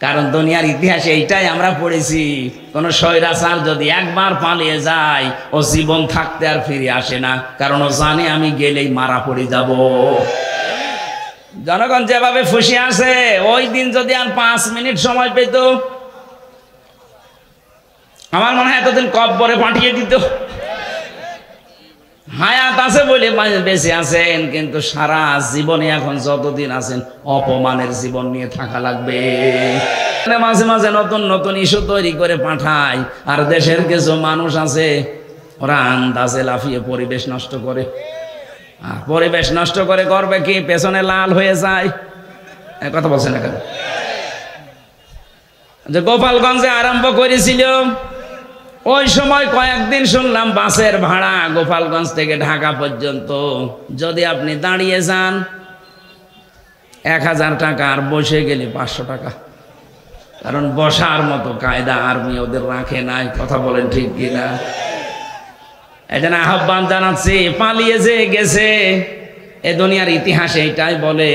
কারণ দুনিয়ার ইতিহাসে এইটাই আমরা পড়েছি, কোন স্বৈরাচার যদি একবার পালিয়ে যায় ও জীবন থাকতে আর ফিরে আসে না, কারণ ও জানে আমি গেলেই মারা পড়ে যাব। জনগণ যেভাবে ফুসে আসে, ওই দিন যদি আর 5 মিনিট সময় পেত, আমার মনে হয় এতদিন কব্বরে পাঠিয়ে দিত। হায়াত আছে বলে বেঁচে আছেন, কিন্তু সারা জীবনে এখন যতদিন আছেন অপমানের জীবন নিয়ে থাকা লাগবে। মাঝে মাঝে নতুন নতুন ইস্যু তৈরি করে পাঠায়, আর দেশের কিছু মানুষ আছে ওরা আন্দাজে লাফিয়ে পরিবেশ নষ্ট করে। আর পরিবেশ নষ্ট করে করবে কি, পেছনে লাল হয়ে যায়। কথা বলছে না কেন? যে গোপালগঞ্জে আরম্ভ করেছিল, ওই সময় কয়েকদিন শুনলাম বাসের ভাড়া গোপালগঞ্জ থেকে ঢাকা পর্যন্ত যদি আপনি দাঁড়িয়ে যান 1000 টাকা, আর বসে গেলে 500 টাকা। কারণ বসার মতো কায়দা আর্মি ওদের রাখে নাই। কথা বলেন ঠিক কিনা? এই জন্য আহ্বান জানাচ্ছি, পালিয়ে যে গেছে এ দুনিয়ার ইতিহাসে এটাই বলে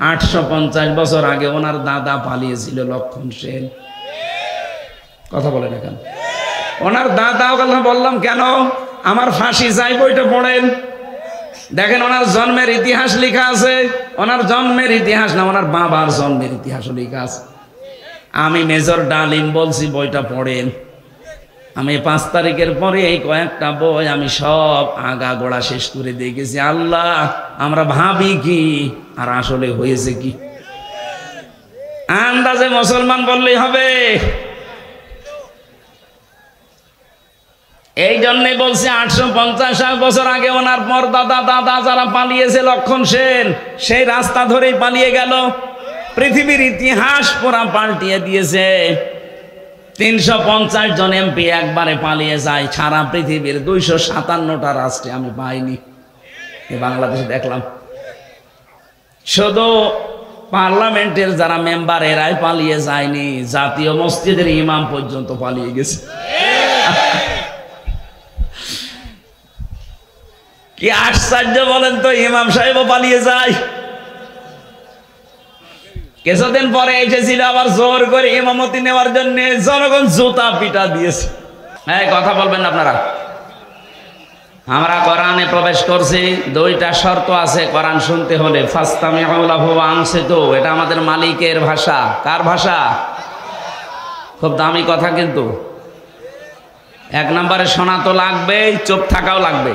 850 বছর আগে ওনার দাদা পালিয়েছিল, লক্ষণ সেন। কথা বলেন না কেন? ওনার দাদা কথা বললাম কেন? আমার ফাঁসি চাই বইটা পড়েন, দেখেন ওনার জন্মের ইতিহাস লেখা আছে। ওনার জন্মের ইতিহাস না, ওনার বাবার জন্মের ইতিহাসও লেখা আছে। আমি মেজর ডালিম বলছি, বইটা পড়েন। আমি 5 তারিখের পরে এই কয়েকটা বই আমি সব আগা গোড়া শেষ করে দেখেছি। আল্লাহ, আমরা ভাবি কি আর আসলে হয়েছে কি? আন্দাজে মুসলমান বললেই হবে। এই জন্যই বলছি 850 বছর আগে ওনার পরদাদা দাদা যারা পালিয়েছে, লক্ষণ সেন সেই রাস্তা ধরেই পালিয়ে গেল। পৃথিবীর ইতিহাস পুরা পাল্টিয়ে দিয়েছে। 350 জন এমপি একবারে পালিয়ে যায় সারা পৃথিবীর 257টা রাষ্ট্রে। আমি পাইনি, বাংলাদেশে দেখলাম। শুধু পার্লামেন্টের যারা মেম্বার এরাই পালিয়ে যায়নি, জাতীয় মসজিদের ইমাম পর্যন্ত পালিয়ে গেছে। কি আশ্চর্য বলেন তো, ইমাম সাহেবও পালিয়ে যায়। কিছুদিন পরে এসেছিল আবার জোর করে ইমামতি নেওয়ার জন্য, জনগণ জুতা পিটা দিয়েছে। হ্যাঁ, কথা বলবেন না আপনারা। আমরা কোরআনে প্রবেশ করছি, 2টা শর্ত আছে কোরআন শুনতে হলে। ফাস্তামিউ লাহু ওয়া আনসিতু, এটা আমাদের মালিকের ভাষা। কার ভাষা? খুব দামি কথা কিন্তু। 1 নম্বরে শোনা তো লাগবেই, চুপ থাকাও লাগবে।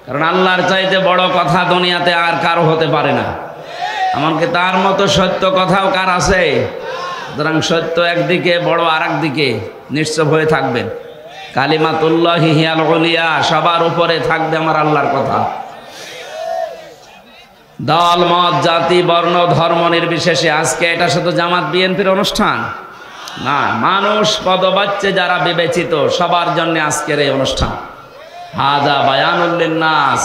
কারণ আল্লাহর চাইতে বড় কথা দুনিয়াতে আর কারো হতে পারে না। এমনকি তার মতো সত্য কথাও কার আছে? সুতরাং সত্য একদিকে, বড় আর একদিকে। নিশ্চয় হয়ে থাকবেন। কালিমাতুল্লাহি হিয়াল উলিয়া, সবার উপরে থাকবে আমার আল্লাহর কথা। দল মত জাতি বর্ণ ধর্ম নির্বিশেষে। আজকে এটা শুধু জামাত বিএনপির অনুষ্ঠান না, মানুষ পদবাচ্চে যারা বিবেচিত সবার জন্য আজকের এই অনুষ্ঠান। হাযা বায়ানুল লিন্নাস,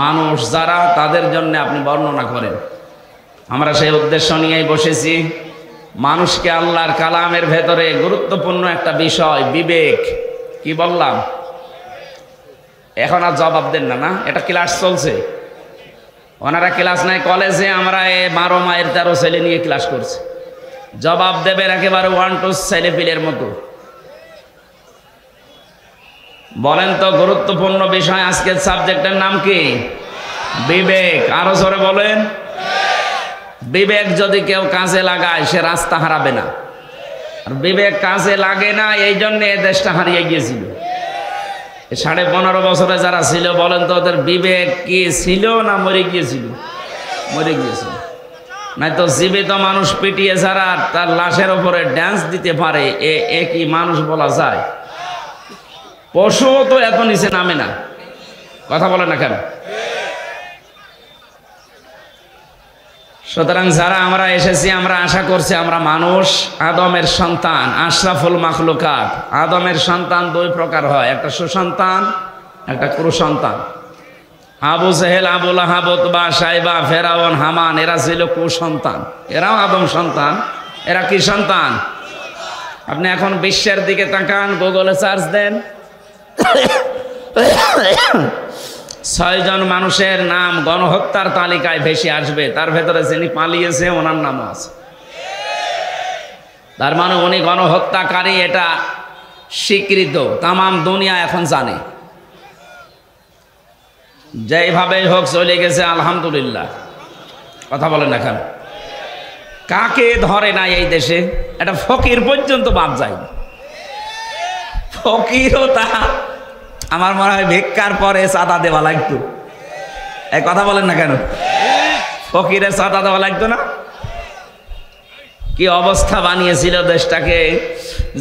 মানুষ যারা তাদের জন্য আপনি বর্ণনা করেন। আমরা সেই উদ্দেশ্য নিয়েই বসেছি। মানুষকে আল্লাহর কালামের ভেতরে গুরুত্বপূর্ণ একটা বিষয় বিবেক, কি বললাম? এখন আর জবাব দেন না, না এটা ক্লাস চলছে। ওনারা ক্লাস নাই কলেজে, আমরা 12 মায়ের 13 ছেলে নিয়ে ক্লাস করছি। জবাব দেবেন একেবারে 1 টু ছেলেপিলের মতো। বলেন তো, গুরুত্বপূর্ণ বিষয় আজকের সাবজেক্টের নাম কি? বিবেক। আরো জোরে বলেন। বিবেক যদি কেউ কাজে লাগায় সে রাস্তা হারাবে না। আর বিবেক কাজে লাগে না, এই জন্য এ দেশটা হারিয়ে গিয়েছিল। 15.5 বছরে যারা ছিল, বলেন তো ওদের বিবেক কি ছিল না মরে গিয়েছিল? মরে গিয়েছিল। নাই তো জীবিত মানুষ পিটিয়ে যারা তার লাশের উপরে ড্যান্স দিতে পারে, এ কি মানুষ বলা যায়? পশুও তো এত নিচে নামে না। কথা বলে না কেন? সুতরাং যারা আমরা এসেছি, আমরা আশা করছি আমরা মানুষ, আদমের সন্তান, আশরাফুল মাখলুকাত। আদমের সন্তান 2 প্রকার হয়, একটা সুসন্তান, একটা কুসন্তান। আবু জেহেল, আবু লাহাব, উতবা, সাইবা, ফেরাউন, হামান এরা ছিল কুসন্তান। এরাও আদম সন্তান। এরা কি সন্তান? আপনি এখন বিশ্বের দিকে তাকান, গুগলে সার্চ দেন, 6 জন মানুষের নাম গণহত্যার তালিকায় ভেসে আসবে। তার ভেতরে যিনি পালিয়েছে ওনার নামও আছে। তার মানে উনি গণহত্যাকারী, এটা স্বীকৃত, তামাম দুনিয়া এখন জানে। যেইভাবে হোক চলে গেছে, আলহামদুলিল্লাহ। কথা বলেন না কেন? কাকে ধরে না এই দেশে? একটা ফকির পর্যন্ত বাদ যায়। ফকিরও তা আমার মনে হয় ভিক্ষার পরে চাঁদা দেওয়া লাগতো। এই কথা বলেন না কেন? ফকিরের চাঁদা দেওয়া লাগতো না? কি অবস্থা বানিয়েছিল দেশটাকে।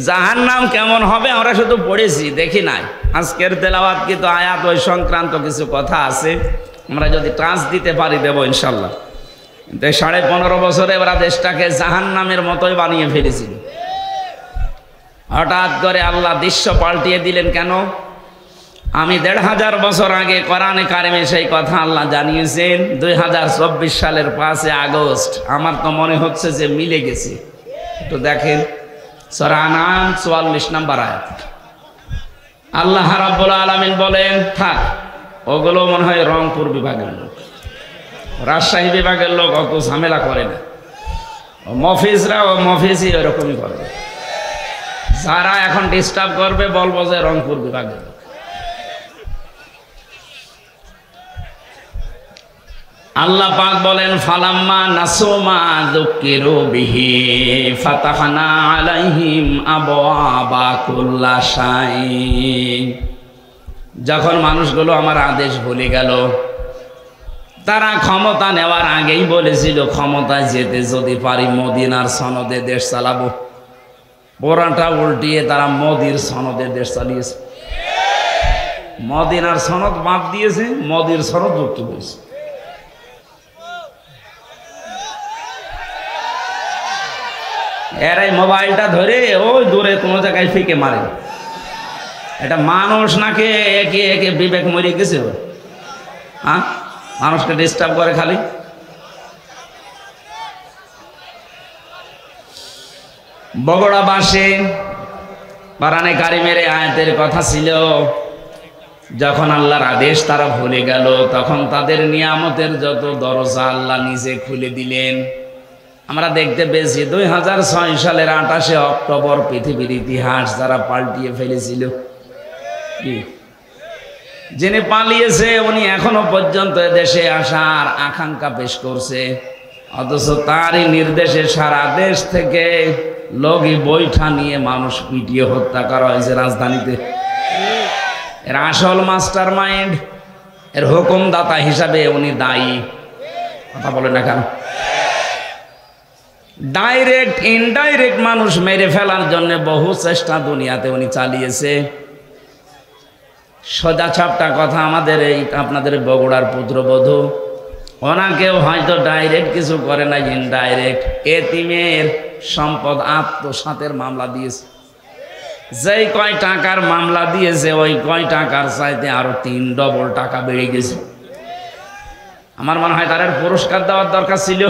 জাহান্নাম কেমন হবে আমরা শুধু পড়েছি, দেখি নাই। আজকের তেলাওয়াত কিন্তু আয়াত ওই সংক্রান্ত কিছু কথা আছে, আমরা যদি টাচ দিতে পারি দেবো ইনশাল্লাহ। কিন্তু 15.5 বছরে ওরা দেশটাকে জাহান্নামের মতোই বানিয়ে ফেলেছিল। হঠাৎ করে আল্লাহ দৃশ্য পাল্টিয়ে দিলেন কেন? আমি 1500 বছর আগে কোরআনে কারিমে সেই কথা আল্লাহ জানিয়েছেন। 2024 সালের 5 আগস্ট। আমার তো মনে হচ্ছে যে মিলে গেছে। একটু দেখেন সূরা আনআম 44 নম্বর আয়াত। আল্লাহ রাব্বুল আলামিন বলেন, থাক, ওগুলো মনে হয় রংপুর বিভাগের লোক, রাজশাহী বিভাগের লোক, অত ঝামেলা করে না। মফিজরা ও মফিজি ওরকমই করবে। যারা এখন ডিস্টার্ব করবে বলবো যে রংপুর বিভাগের লোক। আল্লাহ পাক বলেন, ফালাম্মা নাসুমা যুকিরু বিহি ফাতাহনা আলাইহিম আবওয়াবা কুল্লা শাই। যখন মানুষগুলো আমার আদেশ ভুলে গেল, তারা ক্ষমতা নেওয়ার আগেই বলেছিল ক্ষমতায় যেতে যদি পারি মদিনার সনদে দেশ চালাবো। পুরাটা উল্টিয়ে তারা মোদির সনদে দেশ চালিয়েছে। মদিনার সনদ বাদ দিয়েছে, মোদির সনদ যুক্ত করেছে। এরাই মোবাইলটা ধরে ওই দূরে কোনো জায়গায় ফিকে মারে। এটা মানুষ নাকি একে একে বিবেক মরে গেছে? হ্যাঁ, মানুষকে ডিস্টার্ব করে খালি। বগুড়াবাসী কোরআনে কারিমের আয়াতের কথা ছিল, যখন আল্লাহর আদেশ তারা ভুলে গেল, তখন তাদের নিয়ামতের যত দরজা আল্লাহ নিজে খুলে দিলেন। আমরা দেখতে পেয়েছি 2006 সালের 28শে অক্টোবর পৃথিবীর ইতিহাস যারা পাল্টিয়ে ফেলেছিল। কি যিনি পালিয়েছে উনি এখনো পর্যন্ত দেশে আসার আকাঙ্ক্ষা পেশ করছে, অথচ তারই নির্দেশে সারা দেশ থেকে লগি বৈঠা নিয়ে মানুষ পিটিয়ে হত্যা করা হয়েছে রাজধানীতে। এর আসল মাস্টার মাইন্ড, এর হুকুমদাতা হিসাবে উনি দায়ী। কথা বলে না কেন? ডাইরেক্ট ইনডাইরেক্ট মানুষ মেরে ফেলার জন্য বহু চেষ্টা দুনিয়াতে উনি চালিয়েছে। সোজা ছাপটা কথা, আমাদের এই আপনাদের বগুড়ার পুত্রবধূ, ওনাকেও হয়তো ডাইরেক্ট কিছু করে না, ইনডাইরেক্ট এতিমের সম্পদ আত্মসাতের মামলা দিয়েছে। যেই কয় টাকার মামলা দিয়েছে ওই কয় টাকার চাইতে আরো 3 ডবল টাকা বেড়ে গেছে। আমার মনে হয় তার পুরস্কার দেওয়ার দরকার ছিল।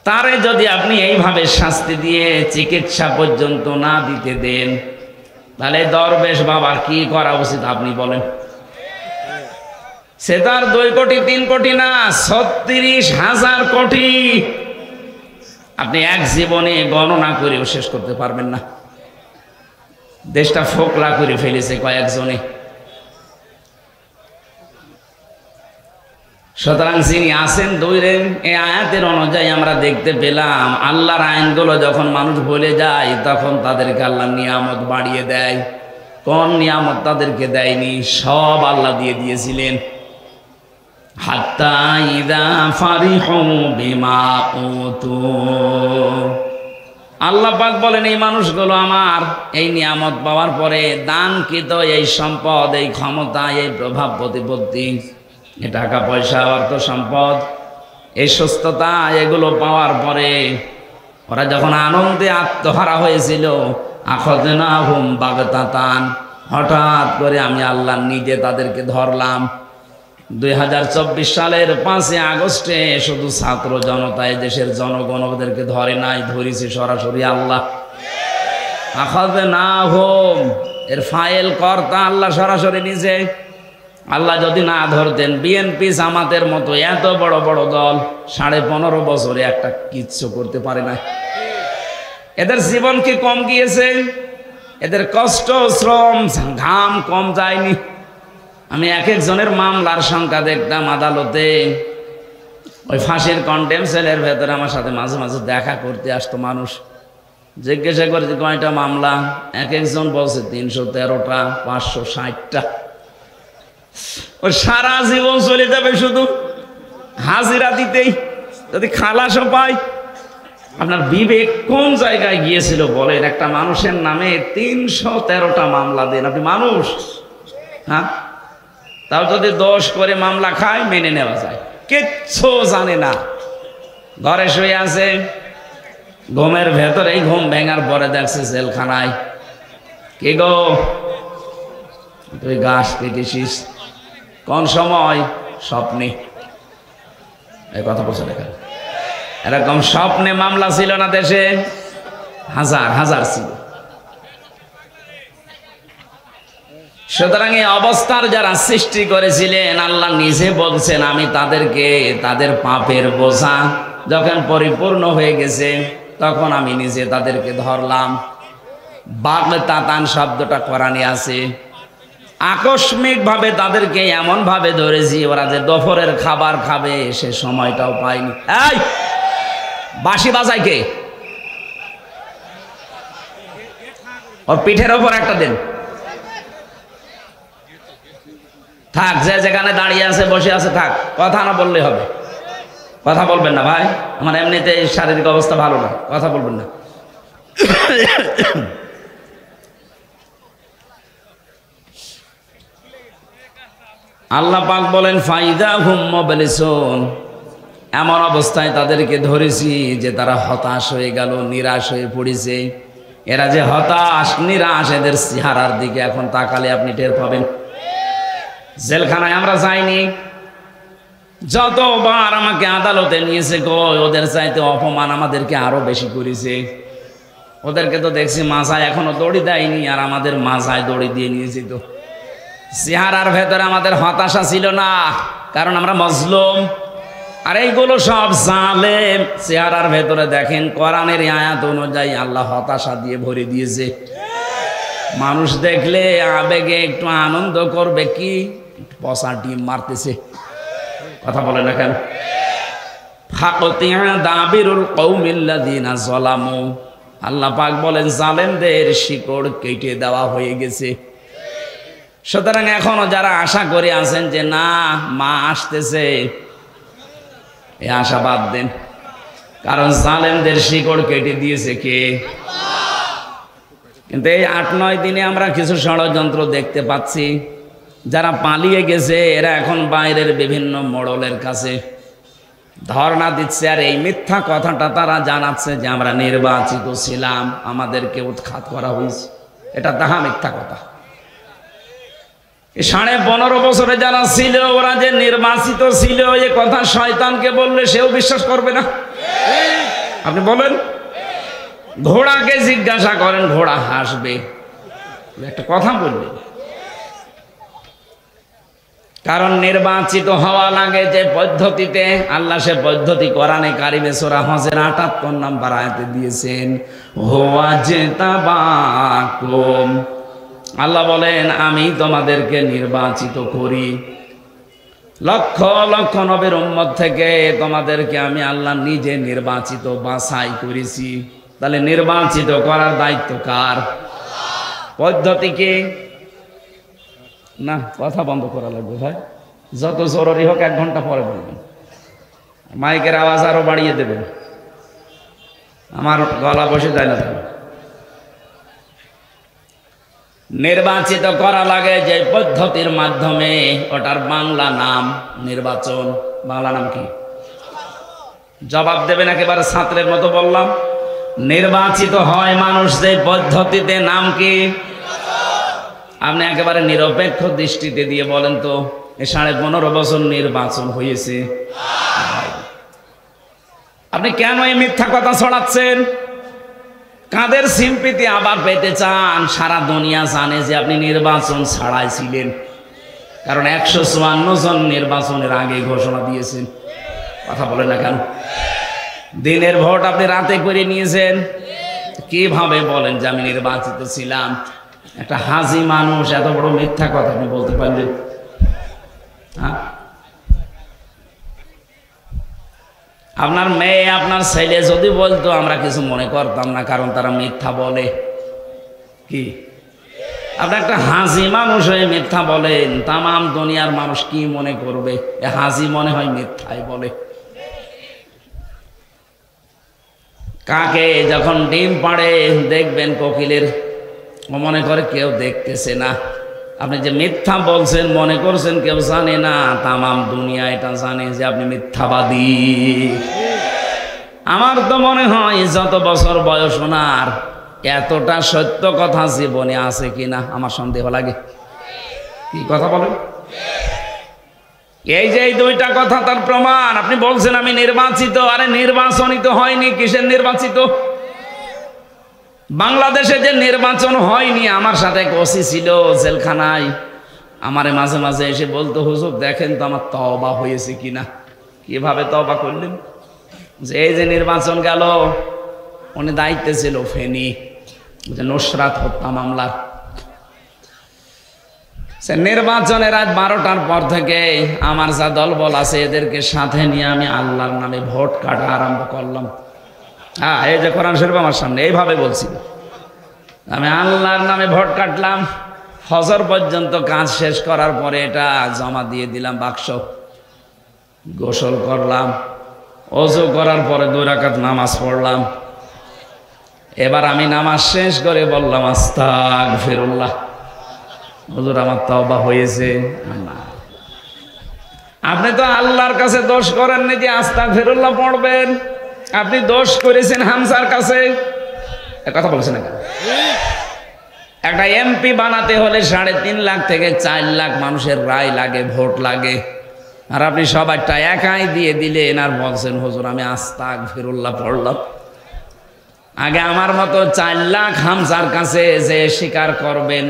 তারে যদি আপনি এইভাবে শাস্তি দিয়ে চিকিৎসা পর্যন্ত না দিতে দেন, তাহলে দরবেশ বাবার কি করা উচিত আপনি বলেন? সে তার 2 কোটি 3 কোটি না, 36,000 কোটি আপনি এক জীবনে গণনা করেও শেষ করতে পারবেন না। দেশটা ফোকলা করে ফেলেছে কয়েকজনে। সুতরাং যিনি আছেন দূরের, এই আয়াতের অনুযায়ী আমরা দেখতে পেলাম আল্লাহর আইনগুলো যখন মানুষ ভুলে যায় তখন তাদেরকে আল্লাহ নিয়ামত বাড়িয়ে দেয়। কোন নিয়ামত তাদেরকে দেয়নি? সব আল্লাহ দিয়ে দিয়েছিলেন। হাত্তা ইযা ফারিহু বিমা উতু, আল্লাহ পাক বলেন এই মানুষগুলো আমার এই নিয়ামত পাওয়ার পরে দানকৃত এই সম্পদ, এই ক্ষমতা, এই প্রভাব প্রতিপত্তি, এই টাকা পয়সা, অর্থ সম্পদ, এই সুস্থতা, এগুলো পাওয়ার পরে ওরা যখন আনন্দে আত্মহারা হয়েছিল, আখাযনাহুম বাগতাতান, হঠাৎ করে আমি আল্লাহ নিজে তাদেরকে ধরলাম। 2024 সালের 5 আগস্টে শুধু ছাত্র জনতা, দেশের জনগণ ওদেরকে ধরে নাই, ধরেছে সরাসরি আল্লাহ। আখাযনাহুম এর ফাইল কর্তা আল্লাহ সরাসরি নিজে। আল্লাহ যদি না ধরতেন, বিএনপি জামাতের মতো এত বড় বড় দল 15.5 বছরে একটা কিচ্ছু করতে পারে না। এদের জীবন কি কম গিয়েছে? এদের কষ্ট শ্রম ঘাম কম যায়নি? আমি এক একজনের মামলার সংখ্যা দেখতাম আদালতে। ওই ফাঁসির কন্ডেম সেলের ভেতরে আমার সাথে মাঝে মাঝে দেখা করতে আসতো মানুষ। জিজ্ঞাসা করেছে কয়টা মামলা? এক একজন বলছে 313টা, 560টা। ওই সারা জীবন চলে যাবে শুধু হাজিরা দিতেই, যদি খালাসও পায়। আপনার বিবেক কোন জায়গায় গিয়েছিল বলেন? একটা মানুষের নামে 313টা মামলা দেন, আপনি মানুষ? হ্যাঁ, তাও যদি দোষ করে মামলা খায় মেনে নেওয়া যায়। কিচ্ছু জানে না, ঘরে শুয়ে আছে, ঘুমের ভেতরে ঘুম ভেঙার পরে দেখছে জেলখানায়। কে গো, তুই গাছ কেটেছিস কোন সময়? স্বপ্নে। এই কথা বলছে দেখেন, এরকম স্বপ্নে মামলা ছিল না দেশে? হাজার হাজার ছিল। সুতরাং এই অবস্থার যারা সৃষ্টি করেছিলেন, আল্লাহ নিজে বলছেন আমি তাদেরকে তাদের পাপের বোঝা যখন পরিপূর্ণ হয়ে গেছে তখন আমি নিজে তাদেরকে ধরলাম। বাগতাতান শব্দটা কোরআনে আছে। আকস্মিক ভাবে তাদেরকে এমন ভাবে ধরেছি, ওরা যে দুপুরের খাবার খাবে সে সময়টাও পায়নি। এই বাঁশি বাজায় কে? ওর পিঠের ওপর একটা দেন। থাক, যে যেখানে দাঁড়িয়ে আছে বসে আছে থাক, কথা না বললে হবে। কথা বলবেন না ভাই, আমার এমনিতে শারীরিক অবস্থা ভালো না, কথা বলবেন না। আল্লাহ পাক বলেন ফাইদা হুম মুবলিসুন, এমন অবস্থায় তাদেরকে ধরেছি যে তারা হতাশ হয়ে গেল, নিরাশ হয়ে পড়েছে। এরা যে হতাশ নিরাশ, এদের চেহারার দিকে এখন তাকালে আপনি টের পাবেন। জেলখানায় আমরা যাইনি, যতবার আমাকে আদালতে নিয়েছে কই ওদের চাইতে অপমান আমাদেরকে আরো বেশি করেছে। ওদেরকে তো দেখছি মাথায় এখনো দড়ি দেয়নি, আর আমাদের মাথায় দড়ি দিয়ে নিয়েছি। তো চেহারার ভেতরে আমাদের হতাশা ছিল না, কারণ আমরা মজলুম। আর এইগুলো সব জালেম। চেহারার ভেতরে দেখেন কোরআনের আয়াত অনুযায়ী আল্লাহ হতাশা দিয়ে ভরে দিয়েছে। মানুষ দেখলে আবেগে একটু আনন্দ করবে, কি পচা ডিম মারতেছে, কথা বলে না কেন? ফাকতিয়া দাবিরুল কওমিল্লাযিনা যালামু, আল্লাহ পাক বলেন জালেমদের শিকড় কেটে দেওয়া হয়ে গেছে। সুতরাং এখনো যারা আশা করে আছেন যে না মা আসতেছে, এই আশা বাদ দেন, কারণ জালেমদের শিকড় কেটে দিয়েছে কে? কিন্তু এই 8-9 দিনে আমরা কিছু ষড়যন্ত্র দেখতে পাচ্ছি। যারা পালিয়ে গেছে এরা এখন বাইরের বিভিন্ন মোড়লের কাছে ধর্ণা দিচ্ছে, আর এই মিথ্যা কথাটা তারা জানাচ্ছে যে আমরা নির্বাচিত ছিলাম, আমাদেরকে উৎখাত করা হয়েছে। এটা তাহা মিথ্যা কথা। 15.5 বছরে যারা ছিল ওরা যে নির্বাচিত ছিল, এ কথা শয়তানকে বললে সেও বিশ্বাস করবে না। আপনি বলেন, ঘোড়াকে জিজ্ঞাসা করেন, ঘোড়া হাসবে। একটা কথা বলবে, কারণ নির্বাচিত হওয়া লাগে যে পদ্ধতিতে, আল্লাহ সে পদ্ধতি কোরআনে কারিমে সূরা হজের 78 নম্বর আয়াতে দিয়েছেন। হুয়াজতাবাকুম, আল্লাহ বলেন আমি তোমাদেরকে নির্বাচিত করি, লক্ষ লক্ষ নবীর উম্মত থেকে তোমাদেরকে আমি আল্লাহ নিজে নির্বাচিত বাছাই করেছি। তাহলে নির্বাচিত করার দায়িত্ব কার? পদ্ধতি কি? না, কথা বন্ধ করা লাগবে ভাই, যত জরুরি হোক 1 ঘন্টা পরে বলবেন। মাইকের আওয়াজ আরো বাড়িয়ে দেবেন, আমার গলা বসে যায় না। নির্বাচিত করা লাগে যে পদ্ধতির মাধ্যমে, ওটার বাংলা নাম নির্বাচন। বাংলা নাম কি? জবাব দেবেন একেবারে ছাত্রের মতো বললাম। নির্বাচিত হয় মানুষ যে পদ্ধতিতে, নাম কি? আপনি একেবারে নিরপেক্ষ দৃষ্টিতে দিয়ে বলেন তো, 15.5 বছর নির্বাচন হয়েছে, আপনি কেন এই মিথ্যা কথা ছড়াচ্ছেন? কাদের সিম্পিতি আবার পেতে চান? সারা দুনিয়া জানে যে আপনি নির্বাচন ছাড়াই ছিলেন, কারণ 154 জন নির্বাচনের আগে ঘোষণা দিয়েছেন। কথা বলেন না কেন? দিনের ভোট আপনি রাতে করে নিয়েছেন, কিভাবে বলেন যে আমি নির্বাচিত ছিলাম? একটা হাজি মানুষ এত বড় মিথ্যা কথা আপনি বলতে পারলেন? হ্যাঁ, আপনার মেয়ে আপনার ছেলে যদি বলতো আমরা কিছু মনে করতাম না, কারণ তারা মিথ্যা বলে। কি আপনি একটা হাজি মানুষ হয়ে মিথ্যা বলেন, তামাম দুনিয়ার মানুষ কি মনে করবে? এ হাজি মনে হয় মিথ্যাই বলে। কাকে যখন ডিম পাড়ে দেখবেন কোকিলের, ও মনে করে কেউ দেখতেছে না। আপনি যে মিথ্যা বলছেন মনে করছেন কেউ জানে না, তামাম দুনিয়া এটা জানে যে আপনি মিথ্যাবাদী। আমার তো মনে হয় যত বছর বয়স ওনার, এতটা সত্য কথা জীবনে আছে কিনা আমার সন্দেহ লাগে। কি কথা বলেন? এই যে এই দুইটা কথা তার প্রমাণ। আপনি বলছেন আমি নির্বাচিত, আরে নির্বাচনিত হয়নি। কিসের নির্বাচিত? বাংলাদেশে যে নির্বাচন হয়নি, আমার সাথে ওসি ছিল জেলখানায়, আমারে মাঝে মাঝে এসে বলতো হুজুর দেখেন তো আমার তওবা হয়েছে কিনা। কিভাবে তওবা করলেন? যে এই যে নির্বাচন গেল, উনি দায়িত্বে ছিল ফেনী, যে নুসরাত হত্যা মামলার। সে নির্বাচনের রাত 12টার পর থেকে আমার যা দলবল আছে এদেরকে সাথে নিয়ে আমি আল্লাহর নামে ভোট কাটা আরম্ভ করলাম। হ্যাঁ, এই যে কোরআন শরীফ আমার সামনে, এইভাবে বলছি, আমি আল্লাহর নামে ভোট কাটলাম। ফজর পর্যন্ত কাজ শেষ করার পরে এটা জমা দিয়ে দিলাম বাক্স। গোসল করলাম, ওযু করার পরে 2 রাকাত নামাজ পড়লাম। এবার আমি নামাজ শেষ করে বললাম আস্তাগফিরুল্লাহ, হুজুর আমার তওবা হয়েছে। না, আপনি তো আল্লাহর কাছে দোষ করেননি যে আস্তাগফিরুল্লাহ পড়বেন, আপনি দোষ করেছেন হামজার কাছে। কথা বলছেন না? একটা এমপি বানাতে হলে 3.5 লাখ থেকে 4 লাখ মানুষের রায় লাগে, ভোট লাগে, আর আপনি সবাইটা একাই দিয়ে দিলেন আর বলছেন হুজুর আমি আস্তাগফিরুল্লাহ পড়লাম। আগে আমার মতো 4 লাখ হামজার কাছে যে স্বীকার করবেন,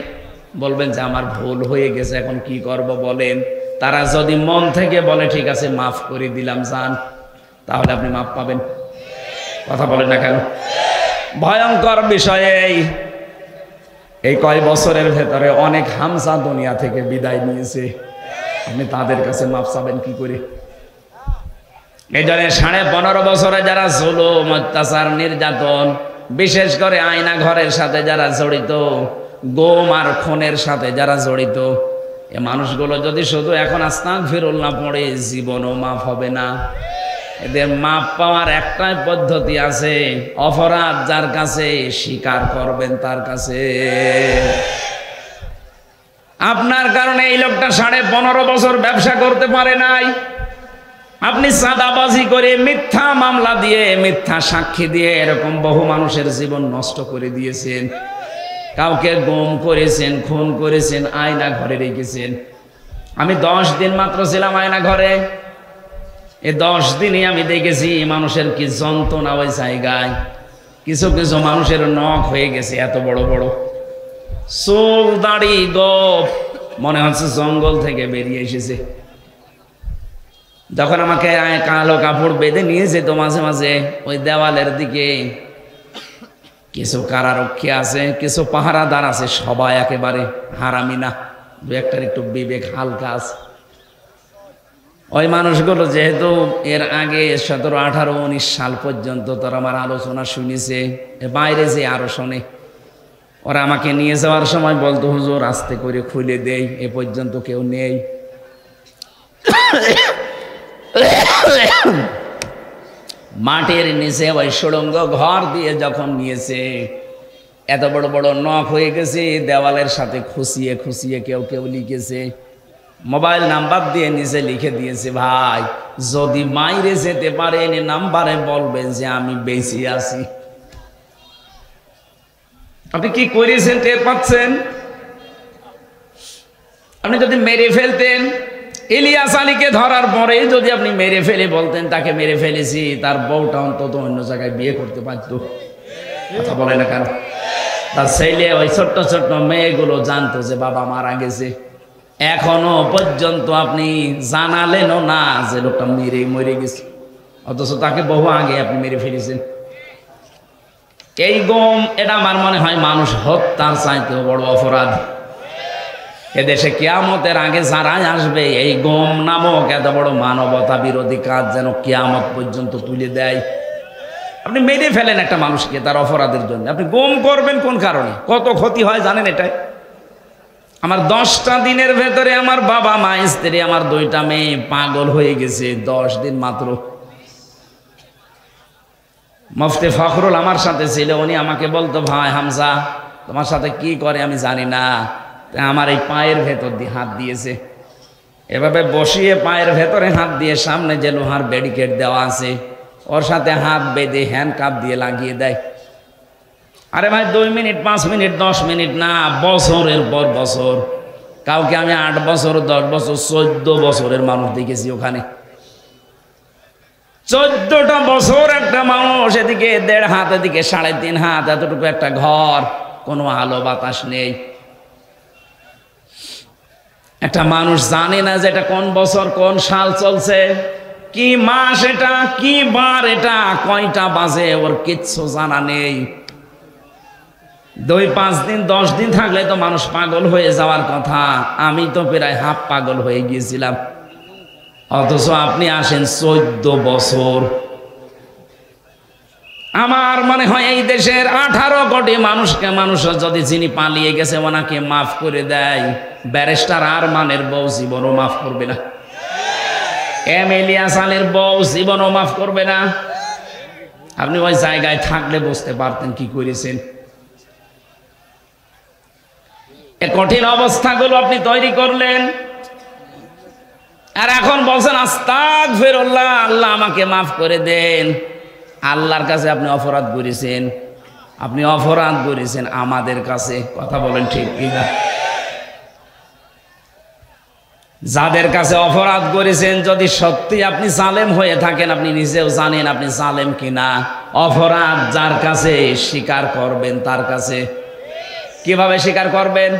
বলবেন যে আমার ভুল হয়ে গেছে, এখন কি করব বলেন। তারা যদি মন থেকে বলে ঠিক আছে মাফ করে দিলাম যান, তাহলে আপনি মাফ পাবেন। কথা বলেন না কেন? ভয়ঙ্কর বিষয়। এই কয় বছরের ভেতরে অনেক হামজা দুনিয়া থেকে বিদায় নিয়েছে, আপনি তাদের কাছে মাফ চাবেন কি করে? এই জন্য 15.5 বছরে যারা জুলুম, অত্যাচার, নির্যাতন, বিশেষ করে আয়না ঘরের সাথে যারা জড়িত, গোম আর খুনের সাথে যারা জড়িত, এ মানুষগুলো যদি শুধু এখন আস্তাগফিরুল্লাহ পড়ে, জীবনও মাফ হবে না। এদের মাপ পাওয়ার একটাই পদ্ধতি আছে, অপরাধ যার কাছে স্বীকার করবেন তার কাছে। আপনার কারণে এই লোকটা 15.5 বছর ব্যবসা করতে পারে নাই। আপনি চাঁদাবাজি করে, মিথ্যা মামলা দিয়ে, মিথ্যা সাক্ষী দিয়ে এরকম বহু মানুষের জীবন নষ্ট করে দিয়েছেন। কাউকে গুম করেছেন, খুন করেছেন, আয়না ঘরে রেখেছেন। আমি 10 দিন মাত্র ছিলাম আয়না ঘরে। এই 10 দিনই আমি দেখেছি মানুষের কি যন্ত্রণা ওই জায়গায়। কিছু কিছু মানুষের নখ হয়ে গেছে এত বড় বড়, চুল দাড়ি গোপ, মনে হচ্ছে জঙ্গল থেকে বেরিয়ে এসেছে। যখন আমাকে কালো কাপড় বেঁধে নিয়ে যেত মাঝে মাঝে ওই দেওয়ালের দিকে, কিছু কারারক্ষী আছে, কিছু পাহারাদার আছে, সবাই একেবারে হারামি না, 2-1টার একটু বিবেক হালকা আছে। ওই মানুষগুলো যেহেতু এর আগে 17, 18, 19 সাল পর্যন্ত তোর আমার আলোচনা শুনেছে, বাইরে যে আরো শোনে, ওরা আমাকে নিয়ে যাওয়ার সময় বলতো হুজুর আস্তে করে খুলে দেই, এ পর্যন্ত কেউ নেই। মাটির নিচে ওই সুড়ঙ্গ ঘর দিয়ে যখন নিয়েছে, এত বড় বড় নখ হয়ে গেছে, দেওয়ালের সাথে খুশিয়ে খুশিয়ে কেউ কেউ লিখেছে, মোবাইল নাম্বার দিয়ে নিচে লিখে দিয়েছে, ভাই যদি মাইরে যেতে পারেন নাম্বারে বলবেন যে আমি বেঁচে আছি। আপনি কি করেছেন টের পাচ্ছেন? আপনি যদি মেরে ফেলতেন, ইলিয়াস আলীকে ধরার পরে যদি আপনি মেরে ফেলে বলতেন তাকে মেরে ফেলেছি, তার বউটা অন্তত অন্য জায়গায় বিয়ে করতে পারতো। কথা বলে না কেন? তার ছেলে, ওই ছোট্ট ছোট্ট মেয়েগুলো জানতো যে বাবা মারা গেছে। এখনো পর্যন্ত আপনি জানালেনও না যে লোকটা মরে গেছে, অথচ তাকে বহু আগে আপনি মেরে ফেলেছেন। এই গম, এটা আমার মনে হয় মানুষ হত্যার চাইতেও বড় অপরাধ। এদেশে কিয়ামতের আগে যারাই আসবে এই গম নামক এত বড় মানবতা বিরোধী কাজ যেন কিয়ামত পর্যন্ত তুলে দেয়। আপনি মেরে ফেলেন একটা মানুষকে তার অপরাধের জন্য, আপনি গম করবেন কোন কারণে? কত ক্ষতি হয় জানেন? এটাই আমার 10টা দিনের ভেতরে আমার বাবা মা স্ত্রী আমার 2টা মেয়ে পাগল হয়ে গেছে, 10 দিন মাত্র। মুফতি ফখরুল আমার সাথে ছিল, উনি আমাকে বলতো, ভাই হামজা তোমার সাথে কি করে আমি জানি না, আমার এই পায়ের ভেতর দিয়ে হাত দিয়েছে, এভাবে বসিয়ে পায়ের ভেতরে হাত দিয়ে সামনে যে লোহার ব্যারিকেড দেওয়া আছে ওর সাথে হাত বেঁধে হ্যান্ডকাপ দিয়ে লাগিয়ে দেয়। আরে ভাই 2 মিনিট 5 মিনিট 10 মিনিট না, বছরের পর বছর। কাউকে আমি 8 বছর 10 বছর 14 বছরের মানুষ দেখেছি ওখানে। 14টা বছর একটা মানুষ, এদিকে 1.5 হাত, এদিকে 3.5 হাত, এতটুকু একটা ঘর, কোনো আলো বাতাস নেই। একটা মানুষ জানে না যে এটা কোন বছর কোন সাল চলছে, কি মাস এটা, কি বার এটা, কয়টা বাজে, ওর কিচ্ছু জানা নেই। 2-5 দিন 10 দিন থাকলে তো মানুষ পাগল হয়ে যাওয়ার কথা, আমি তো প্রায় হাফ পাগল হয়ে গিয়েছিলাম। অথচ আপনি আসেন 14 বছর। আমার মনে হয় এই দেশের 18 কোটি মানুষকে মানুষ যদি যিনি পালিয়ে গেছে ওনাকে মাফ করে দেয়, ব্যারিস্টার আরমানের বউ জীবনও মাফ করবে না, ইলিয়াস আলীর বউ জীবনও মাফ করবে না। আপনি ওই জায়গায় থাকলে বুঝতে পারতেন কি করেছেন। এ কঠিন অবস্থাগুলো আপনি তৈরি করলেন, আর এখন বলছেন আস্তাগফিরুল্লাহ, আল্লাহ আমাকে মাফ করে দেন। আল্লাহর কাছে আপনি অপরাধ করেছেন, আপনি অপরাধ করেছেন আমাদের কাছে। কথা বলেন ঠিক কিনা? যাদের কাছে অপরাধ করেছেন, যদি সত্যি আপনি জালেম হয়ে থাকেন, আপনি নিজেও জানেন আপনি জালেম কিনা। অপরাধ যার কাছে স্বীকার করবেন তার কাছে। কিভাবে স্বীকার করবেন?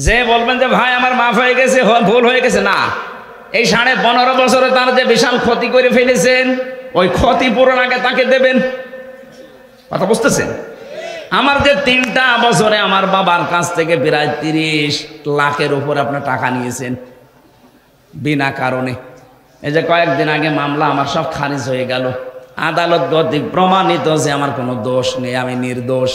যে বলবেন যে ভাই আমার মাফ হয়ে গেছে, ভুল হয়ে গেছে, না, এই 15.5 বছরে তার যে বিশাল ক্ষতি করে ফেলেছেন, ওই ক্ষতিপূরণ আগে তাকে দেবেন। কথা বুঝতেছেন? আমার যে 3টা বছরে আমার বাবার কাছ থেকে প্রায় 30 লাখের উপর আপনার টাকা নিয়েছেন বিনা কারণে। এই যে কয়েকদিন আগে মামলা আমার সব খারিজ হয়ে গেল, আদালত কর্তৃক প্রমাণিত যে আমার কোনো দোষ নেই, আমি নির্দোষ।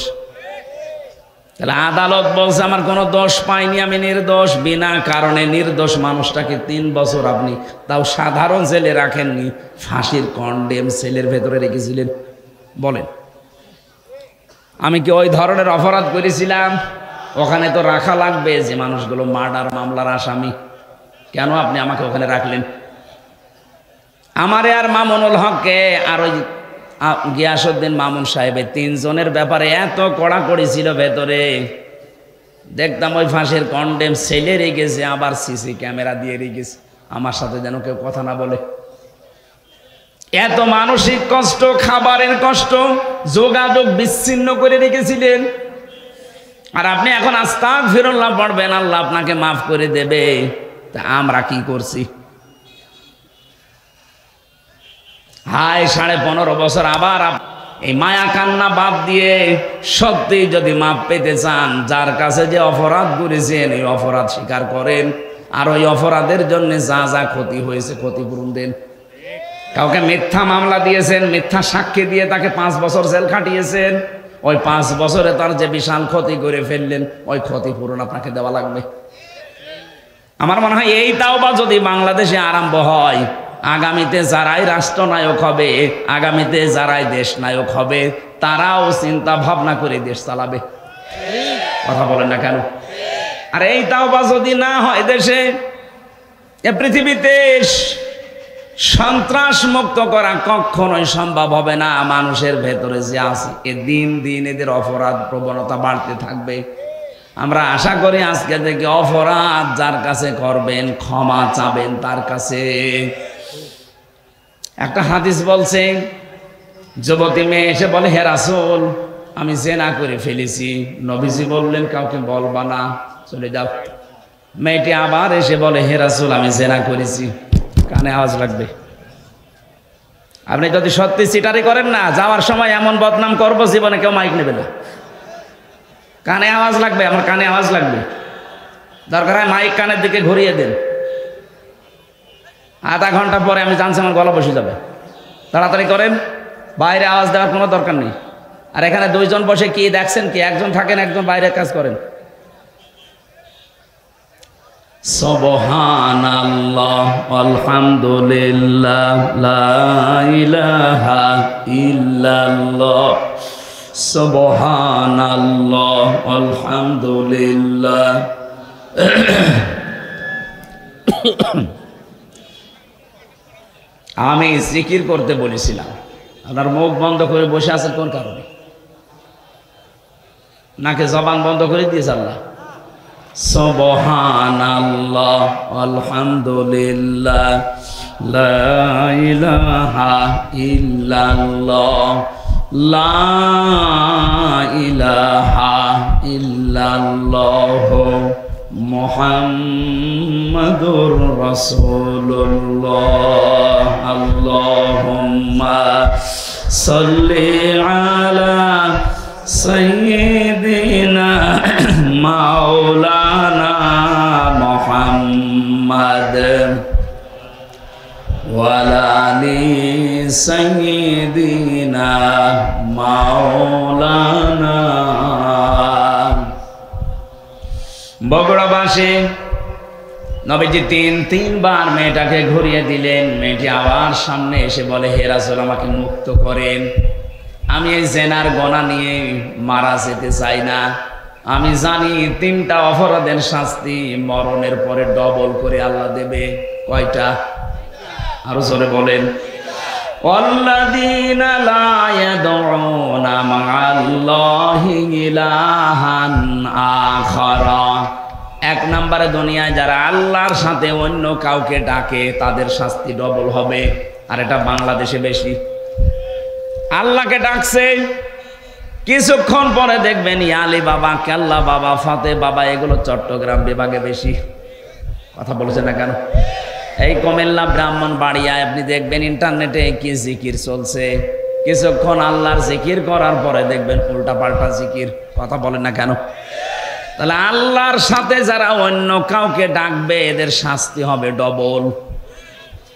তাহলে আদালত বলছে আমার কোনো দোষ পাইনি, আমি নির্দোষ। বিনা কারণে নির্দোষ মানুষটাকে 3 বছর আপনি তাও সাধারণ জেলে রাখেননি, ফাঁসির কন্ডেম সেলের ভেতরে রেখেছিলেন। বলেন, আমি কি ওই ধরনের অপরাধ করেছিলাম? ওখানে তো রাখা লাগবে যে মানুষগুলো মার্ডার মামলার আসামি, কেন আপনি আমাকে ওখানে রাখলেন? আমারে আর মামুনুল হককে আর ওই গিয়াসউদ্দিন মামুন সাহেবের 3 জনের ব্যাপারে এত কড়াকড়ি ছিল ভেতরে, দেখতাম ওই ফাঁসির কন্ডেম সেলে রেখেছে, আবার সিসি ক্যামেরা দিয়ে রেখেছে, আমার সাথে যেন কেউ কথা না বলে। এত মানসিক কষ্ট, খাবারের কষ্ট, যোগাযোগ বিচ্ছিন্ন করে রেখেছিলেন। আর আপনি এখন আস্তাগফিরুল্লাহ পড়বেন, আল্লাহ আপনাকে মাফ করে দেবে। তা আমরা কি করছি? হায় 15.5 বছর আবার এই মায়া কান্না বাদ দিয়ে সত্যি যদি মাপ পেতে চান, যার কাছে যে অপরাধ করেছেন এই অপরাধ স্বীকার করেন, আর ওই অপরাধের জন্য যা যা ক্ষতি হয়েছে ক্ষতিপূরণ দেন। কাউকে মিথ্যা মামলা দিয়েছেন, মিথ্যা সাক্ষী দিয়ে তাকে 5 বছর জেল খাটিয়েছেন, ওই 5 বছরে তার যে বিশাল ক্ষতি করে ফেললেন, ওই ক্ষতিপূরণ আপনাকে দেওয়া লাগবে। আমার মনে হয় এই তাওবা যদি বাংলাদেশে আরম্ভ হয়, আগামীতে যারাই রাষ্ট্রনায়ক হবে, আগামীতে যারাই দেশ নায়ক হবে, তারাও চিন্তা ভাবনা করে দেশ চালাবে। কথা বলেন না কেন? আর এই তাওবা যদি না হয় দেশে, এ পৃথিবীতে সন্ত্রাস মুক্ত করা কখনোই সম্ভব হবে না। মানুষের ভেতরে যে আছে, এ দিন দিন এদের অপরাধ প্রবণতা বাড়তে থাকবে। আমরা আশা করি আজকে থেকে অপরাধ যার কাছে করবেন, ক্ষমা চাবেন তার কাছে। একটা হাদিস বলছে, যুবতী মেয়ে এসে বলে, হে রাসূল আমি জিনা করে ফেলেছি। নবীজি বললেন কাউকে বলবা না, চলে যাও। মেয়েটি আবার এসে বলে, হে রাসূল আমি জিনা করেছি। কানে আওয়াজ লাগবে। আপনি যদি সত্যি চিটারি করেন না, যাওয়ার সময় এমন বদনাম করবো জীবনে কেউ মাইক নেবে না। কানে আওয়াজ লাগবে, আমার কানে আওয়াজ লাগবে, দরকার হয় মাইক কানের দিকে ঘুরিয়ে দেন। আধা ঘন্টা পরে আমি জানছি আমার গলা বসে যাবে, তাড়াতাড়ি করেন, বাইরে আওয়াজ দেওয়ার কোনো দরকার নেই। আর এখানে দুইজন বসে কি দেখছেন কি? একজন থাকেন, একজন বাইরে কাজ করেন। সুবহানাল্লাহ আলহামদুলিল্লাহ লা ইলাহা ইল্লাল্লাহ সুবহানাল্লাহ আলহামদুলিল্লাহ। আমি জিকির করতে বলেছিলাম, আপনার মুখ বন্ধ করে বসে আছেন কোন কারণে? নাকি জবান বন্ধ করে দিয়েছে আল্লাহ? সুবহানাল্লাহ আলহামদুলিল্লাহ লা ইলাহা ইল্লাল্লাহ লা ইলাহা ইল্লাল্লাহ মুহাম্মাদুর রাসূলুল্লাহ। আল্লাহুম্মা সাল্লি আলা সাইয়্যিদিনা মাওলানা মুহাম্মাদ ওয়া আলি সাইয়্যিদিনা মাওলানা। বগুড়াবাসী নবীজি তিনবার মেয়েটাকে ঘুরিয়ে দিলেন। মেয়েটি আবার সামনে এসে বলে, হে রাসূল, আমাকে মুক্ত করেন, আমি এই জেনার গোনা নিয়ে মারা যেতে চাই না। আমি জানি 3টা অপরাধের শাস্তি মরণের পরে ডবল করে আল্লাহ দেবে। কয়টা? আরো জোরে বলেন। ওয়াল্লাযীনা লা ইয়াদউনা মা'আল্লাহি ইলাহান আখারা। 1 নম্বরে দুনিয়ায় যারা আল্লাহর সাথে অন্য কাউকে ডাকে তাদের শাস্তি ডবল হবে। আর এটা বাংলাদেশে বেশি। আল্লাহকে ডাকছে, কিছুক্ষণ পরে দেখবেন ইয়ালি বাবা, কেল্লা বাবা, ফাতে বাবা, এগুলো চট্টগ্রাম বিভাগে বেশি। কথা বলেছে না কেন? এই কুমিল্লা ব্রাহ্মণবাড়িয়ায় আপনি দেখবেন ইন্টারনেটে কি জিকির চলছে। কিছুক্ষণ আল্লাহর জিকির করার পরে দেখবেন উল্টা পাল্টা জিকির। কথা বলেন না কেন? তাহলে আল্লাহর সাথে যারা অন্য কাউকে ডাকবে এদের শাস্তি হবে ডবল।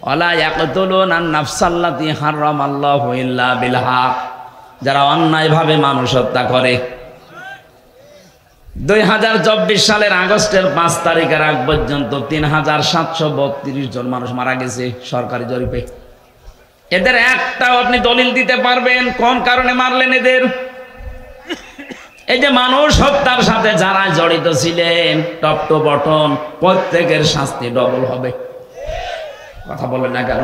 ওয়ালা ইয়াকতুলুনা আন-নাফসাল্লাতী হারামাল্লাহু ইল্লা বিল হক। যারা অন্যায়ভাবে মানুষ হত্যা করে। 2024 সালের আগস্টের 5 তারিখের আগ পর্যন্ত 3732 জন মানুষ মারা গেছে সরকারি জরিপে। এদের একটাও আপনি দলিল দিতে পারবেন কোন কারণে মারলেন এদের? এই যে মানুষ হত্যার সাথে যারা জড়িত ছিলেন টপ টু বটম প্রত্যেকের শাস্তি ডবল হবে। কথা বলেন না কেন?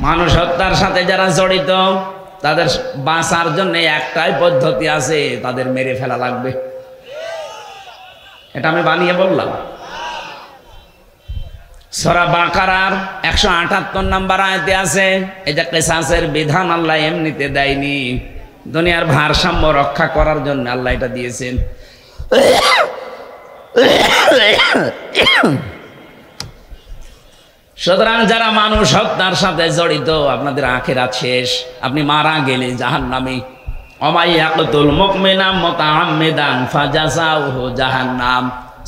মানুষ হত্যার সাথে যারা জড়িত তাদের বাঁচার জন্য একটাই পদ্ধতি আছে, তাদের মেরে ফেলা লাগবে। এটা আমি বানিয়ে বললাম। সূরা বাকারার 178 নম্বর আয়াতে আছে, এই যে কিসাসের বিধান আল্লাহ এমনিতে দেয়নি, দুনিয়ার ভারসাম্য রক্ষা করার জন্য আল্লাহ এটা দিয়েছেন। সুতরাং যারা মানুষ হত্যার সাথে জড়িত আপনাদের আখিরাত শেষ। আপনি মারা গেলে জাহান্নামী। ওমাই ইয়াকতুল মুমিনা মুতাআম্মিদান ফাজাযাউহু জাহান্নাম।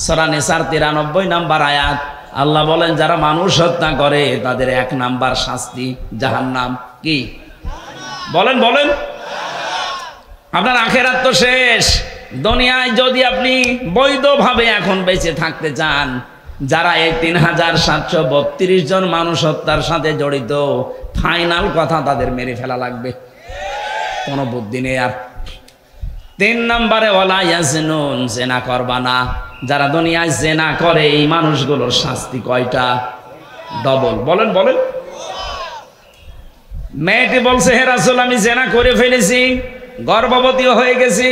সূরা নিসার 93 নম্বর আয়াত। আল্লাহ বলেন যারা মানুষ হত্যা করে তাদের 1 নাম্বার শাস্তি জাহান্নাম। কি বলেন? বলেন। আপনার আখিরাত তো শেষ। দুনিয়ায় যদি আপনি বৈধভাবে এখন বেঁচে থাকতে চান, যারা এই 3732 জন মানুষ হত্যার সাথে জড়িত, ফাইনাল কথা তাদের মেরে ফেলা লাগবে। কোনো বুদ্ধি নেই আর। 3 নম্বরে ওয়ালা ইয়াজনুন, জেনা করবা না। যারা দুনিয়ায় জেনা করে এই মানুষগুলোর শাস্তি কয়টা? ডবল। বলেন বলেন। মেয়েটি বলছে, হে রাসূল, আমি জেনা করে ফেলেছি, গর্ভবতীও হয়ে গেছি।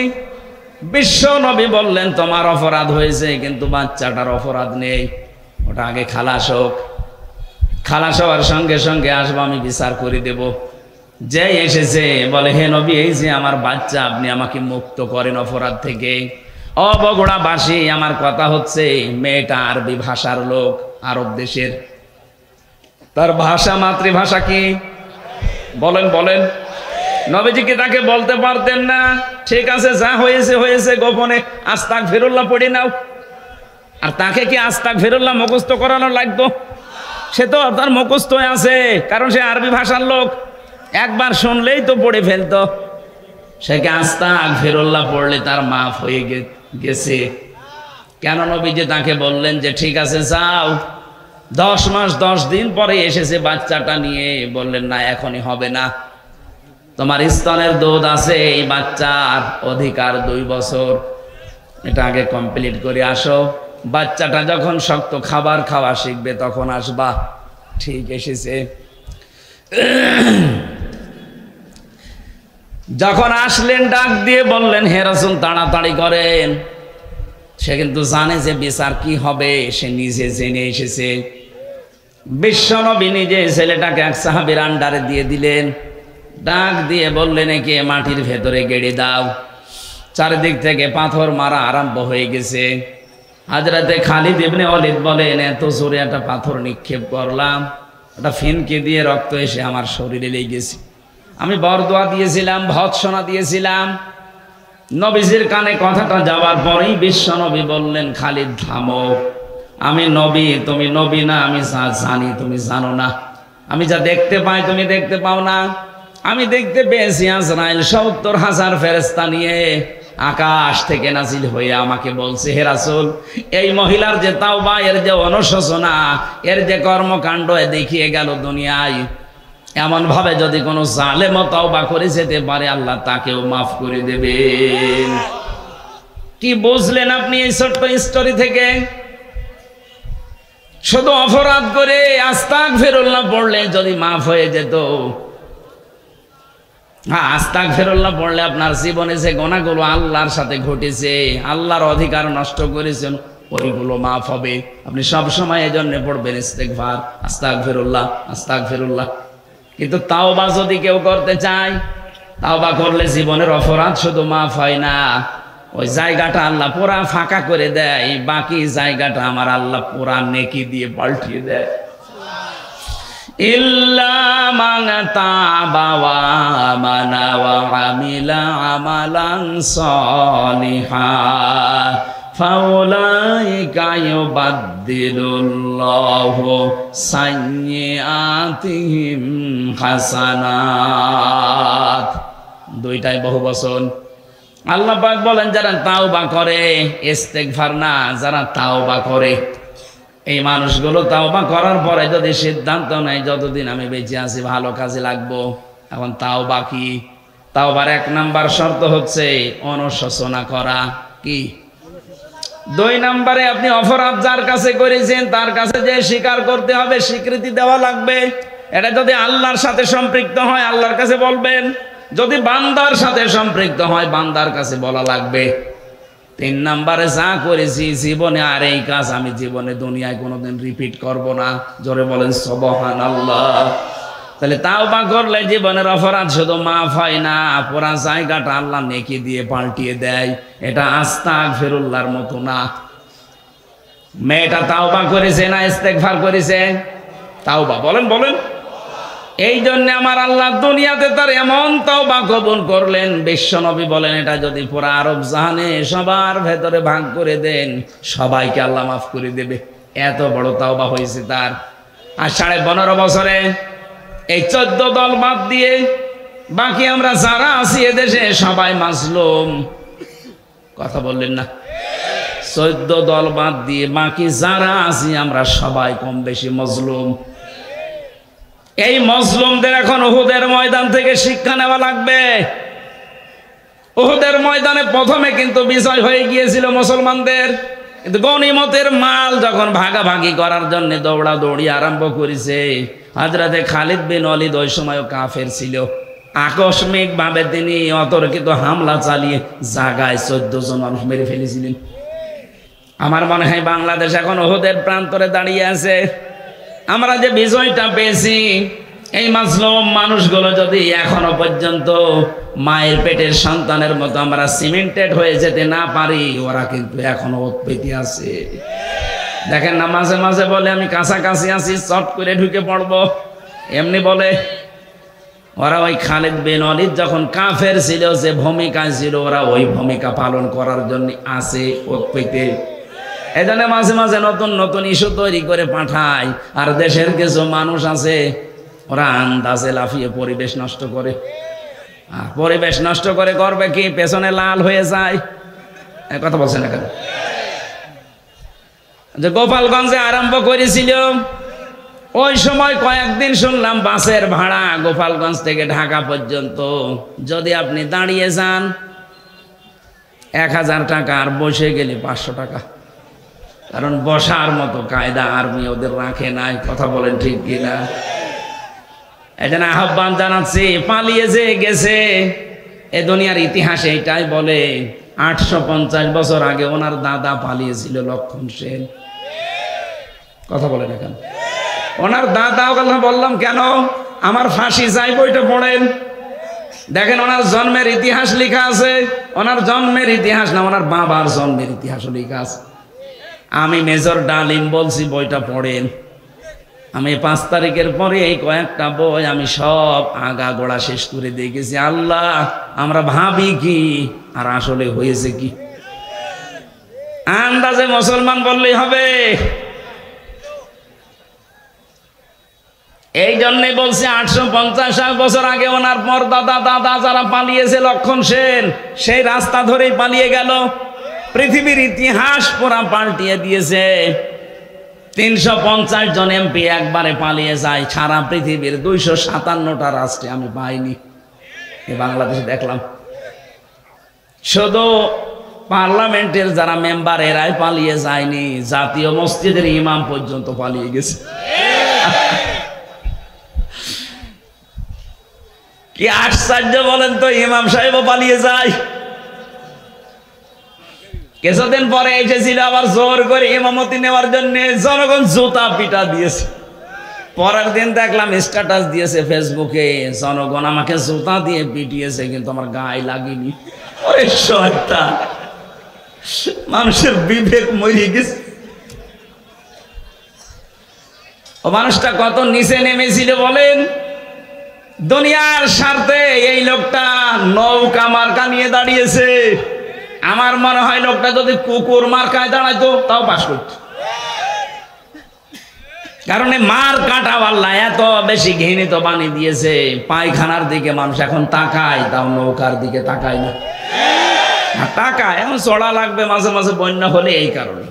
বিশ্ব নবী বললেন তোমার অপরাধ হয়েছে, কিন্তু বাচ্চাটার অপরাধ নেই, ওটা আগে খালাস হোক। খালাস হওয়ার সঙ্গে সঙ্গে আসবো, আমি বিচার করে দেব। যে এসেছে বলে, হে নবী, এই যে আমার বাচ্চা, আপনি আমাকে মুক্ত করেন অপরাধ থেকে। ও বগুড়াবাসী, আমার কথা হচ্ছে, মেয়েটা আরবি ভাষার লোক, আরব দেশের। তার ভাষা, মাতৃভাষা কি? বলেন বলেন। নবীজি কি তাকে বলতে পারতেন না ঠিক আছে যা হয়েছে হয়েছে, গোপনে আস্তাগফিরুল্লাহ পড়ে নাও? আর তাকে কি আস্তাগফিরুল্লাহ মুখস্থ করানো লাগতো? সে তো তার মুখস্থ আছে, কারণ সে আরবি ভাষার লোক, একবার শুনলেই তো পড়ে ফেলতো। সে কি আস্তাগফিরুল্লাহ পড়লে তার মাফ হয়ে গেছে? কেন নবীজি তাকে বললেন যে ঠিক আছে যাও? 10 মাস 10 দিন পরে এসেছে বাচ্চাটা নিয়ে, বললেন না এখনই হবে না, তোমার স্তনের দুধ আছে, এই বাচ্চার অধিকার 2 বছর, এটা আগে কমপ্লিট করে আসো, বাচ্চাটা যখন শক্ত খাবার খাওয়া শিখবে তখন আসবা। ঠিক এসেছে। যখন আসলেন ডাক দিয়ে বললেন হে রাসূল তাড়াতাড়ি করেন। সে কিন্তু জানে যে বিচার কি হবে, সে নিজে জেনে এসেছে। বিশ্বনবী নিজে ছেলেটাকে এক সাহাবীর আন্ডারে দিয়ে দিলেন, ডাক দিয়ে বললেন একে মাটির ভেতরে গেড়ে দাও। চারিদিক থেকে পাথর মারা আরম্ভ হয়ে গেছে। হযরতে খালিদ ইবনে ওয়ালিদ বলেন এত জোরে একটা পাথর নিক্ষেপ করলাম, একটা ফিনকে দিয়ে রক্ত এসে আমার শরীরে লেগে গেছে। আমি বরদোয়া দিয়েছিলাম, ভৎসনা দিয়েছিলাম। নবীজির কানে কথাটা যাওয়ার পরেই বিশ্বনবী বললেন খালিদ থামো, আমি নবী, তুমি নবী না, আমি যা জানি তুমি জানো না, আমি যা দেখতে পাই তুমি দেখতে পাও না। আমি দেখতে পেয়েছি আজরাইল 70,000 ফেরেশতা নিয়ে আকাশ থেকে নাজিল হয়ে আমাকে বলছে হে রাসূল এই মহিলার যে তাওবা, এর যে অনুশোচনা, এর যে কর্মকাণ্ড দেখিয়ে গেল দুনিয়ায়, এমন ভাবে যদি কোনো জালেম তাওবা করে যেতে পারে আল্লাহ তাকেও মাফ করে দেবেন। কি বুঝলেন আপনি এই ছোট্ট স্টোরি থেকে? শুধু অপরাধ করে আস্তাগফিরুল্লাহ পড়লে যদি মাফ হয়ে যেত। হ্যাঁ, আস্তাগফিরুল্লাহ পড়লে আপনার জীবনে যে গুনাহগুলো আল্লাহর সাথে ঘটেছে, আল্লাহর অধিকার নষ্ট করেছেন, ওইগুলো মাফ হবে। আপনি সব সময় এই জন্য পড়বেন ইস্তেগফার, আস্তাগফিরুল্লাহ আস্তাগফিরুল্লাহ। কিন্তু তাওবা যদি কেউ করতে চায়, তাওবা করলে জীবনের অপরাধ শুধু মাফ হয় না, ওই জায়গাটা আল্লাহ পুরা ফাঁকা করে দেয়, বাকি জায়গাটা আমার আল্লাহ পুরা নেকি দিয়ে পাল্টিয়ে দেয়। ইল্লা মান তাবা ওয়া আমানা ওয়া আমিলা আমালান সলিহান ফাউলাইকা ইউবাদদিলুল্লাহু সাইয়্যাতিহিম হাসানাত। দুইটাই বহুবচন। আল্লাহ পাক বলেন যারা তাওবা করে, ইস্তেগফার না, যারা তাওবা করে, এই মানুষগুলো তাওবা করার পরে যদি সিদ্ধান্ত নেয় যতদিন আমি বেঁচে আছি ভালো কাজে লাগবো। এখন তাওবা কি? তাওবার 1 নাম্বার শর্ত হচ্ছে অনুশোচনা করা। কি? 2 নাম্বারে আপনি অপরাধ যার কাছে করেছেন তার কাছে যে স্বীকার করতে হবে, স্বীকৃতি দেওয়া লাগবে। এটা যদি আল্লাহর সাথে সম্পৃক্ত হয় আল্লাহর কাছে বলবেন, যদি বান্দার সাথে সম্পৃক্ত হয় বান্দার কাছে বলা লাগবে। 3 নাম্বারে যা করেছি জীবনে আর এই কাজ আমি জীবনে দুনিয়ায় কোনোদিন রিপিট করব না। জোরে বলেন সুবহানাল্লাহ। তাহলে তাওবা করলে জীবনের অপরাধ শুধু মাফ হয় না, পুরা জায়গাটা আল্লাহ নেকি দিয়ে পাল্টিয়ে দেয়। এটা আস্তাগফিরুল্লাহর মতো না। মেয়েটা তাওবা করেছে না ইস্তেগফার করেছে? তাওবা। বলেন বলেন। এই জন্য আমার আল্লাহ দুনিয়াতে তার এমন তাওবা কবুল করলেন, বিশ্বনবী বলেন এটা যদি পুরা আরব জাহানে সবার ভেতরে ভাগ করে দেন সবাইকে আল্লাহ মাফ করে দেবে। এত বড় তাওবা হয়েছে তার। আর 15.5 বছরে এই 14 দল বাদ দিয়ে বাকি আমরা যারা আছি এদেশে সবাই মাজলুম। কথা বললেন না? 14 দল বাদ দিয়ে বাকি যারা আছি আমরা সবাই কম বেশি মজলুম। এই মজলুমদের এখন উহুদের ময়দান থেকে শিক্ষা নেওয়া লাগবে। উহুদের ময়দানে প্রথমে কিন্তু বিজয় হয়ে গিয়েছিল মুসলমানদের, কিন্তু গনিমতের মাল যখন ভাগাভাগি করার জন্য দৌড়াদৌড়ি আরম্ভ করেছে, হযরতে খালিদ বিন ওয়ালিদ ওই সময়ও কাফের ছিল। আকস্মিক ভাবে তিনি অতর্কিত হামলা চালিয়ে জায়গায় 14 জন মানুষ মেরে ফেলেছিলেন। আমার মনে হয় বাংলাদেশ এখন উহুদের প্রান্তরে দাঁড়িয়ে আছে। আমরা যে বিজয়টা পেয়েছি, এই মাজলুম মানুষগুলো যদি এখনো পর্যন্ত মায়ের পেটের সন্তানের মতো আমরা সিমেন্টেড হয়ে যেতে না পারি, ওরা কিন্তু এখনো উৎপত্তি আছে। দেখেন না মাঝে মাঝে বলে আমি কাছাকাছি আছি, চট করে ঢুকে পড়বো, এমনি বলে। ওরা ওই খালিদ বিন ওয়ালিদ যখন কাফের ছিল, যে ভূমিকা ছিল, ওরা ওই ভূমিকা পালন করার জন্য আসে পেতে। এজন্য মাঝে মাঝে নতুন নতুন ইস্যু তৈরি করে পাঠায়। আর দেশের কিছু মানুষ আছে, ওরা আন্দাজে লাফিয়ে পরিবেশ নষ্ট করে। পরিবেশ নষ্ট করে করবে কি, পেছনে লাল হয়ে যায়। কথা বলছে না কেন? যে গোপালগঞ্জে আরম্ভ করেছিল, ওই সময় কয়েকদিন শুনলাম বাসের ভাড়া গোপালগঞ্জ থেকে ঢাকা পর্যন্ত যদি আপনি দাঁড়িয়ে যান 1000 টাকা, আর বসে গেলে 500 টাকা। কারণ বসার মতো কায়দা আর্মি ওদের রাখে নাই। কথা বলেন ঠিক কিনা? এজন্য আহ্বান জানাচ্ছি, পালিয়ে যে গেছে, এ দুনিয়ার ইতিহাসে এটাই বলে 850 বছর আগে ওনার দাদা পালিয়েছিল, লক্ষণ সেন। কথা বলেন না কেন? ওনার দাদা কথা বললাম কেন? আমার ফাঁসি চাই বইটা পড়েন, দেখেন ওনার জন্মের ইতিহাস লেখা আছে। ওনার জন্মের ইতিহাস না, ওনার বাবার জন্মের ইতিহাসও লেখা আছে। আমি মেজর ডালিম বলছি, বইটা পড়েন। আমি 5 তারিখের পরে এই কয়েকটা বই আমি সব আগা গোড়া শেষ করে দেখেছি। আল্লাহ, আমরা ভাবি কি আর আসলে হয়েছে কি? আন্দাজে মুসলমান বললেই হবে। এই জন্যই বলছি 850 বছর আগে ওনার পরদাদা দাদা যারা পালিয়েছে, লক্ষণ সেন, সেই রাস্তা ধরেই পালিয়ে গেল। পৃথিবীর ইতিহাস পুরা পাল্টিয়ে দিয়েছে। 350 জন এমপি একবারে পালিয়ে যায় সারা পৃথিবীর 257টা রাষ্ট্রে। আমি পাইনি, বাংলাদেশে দেখলাম। শুধু পার্লামেন্টের যারা মেম্বার এরাই পালিয়ে যায়নি, জাতীয় মসজিদের ইমাম পর্যন্ত পালিয়ে গেছে। কি আশ্চর্য বলেন তো, ইমাম সাহেবও পালিয়ে যায়। কিছুদিন পরে এসেছিল আবার জোর করে ইমামতি নেওয়ার জন্য, জনগণ জুতা পিটা দিয়েছে। পরের দিন দেখলাম স্ট্যাটাস দিয়েছে ফেসবুকে, জনগণ আমাকে জুতা দিয়ে পিটিয়েছে কিন্তু আমার গায়ে লাগেনি। ওরে শয়তান, মানুষের বিবেক মরে গেছে। ও মানুষটা কত নিচে নেমেছিল বলেন। দুনিয়ার স্বার্থে এই লোকটা নৌকা মার্কা নিয়ে দাঁড়িয়েছে। আমার মনে হয় লোকটা যদি কুকুর মার্কায় দাঁড়াইতো তাও পাস করত। কারণ মার কাটা আল্লাহ এত বেশি ঘৃণিত বানিয়ে দিয়েছে, পায়খানার দিকে মানুষ এখন তাকায়, তাও নৌকার দিকে তাকায় না। তাকায়, এখন চড়া লাগবে মাঝে মাঝে বন্যা হলে। এই কারণে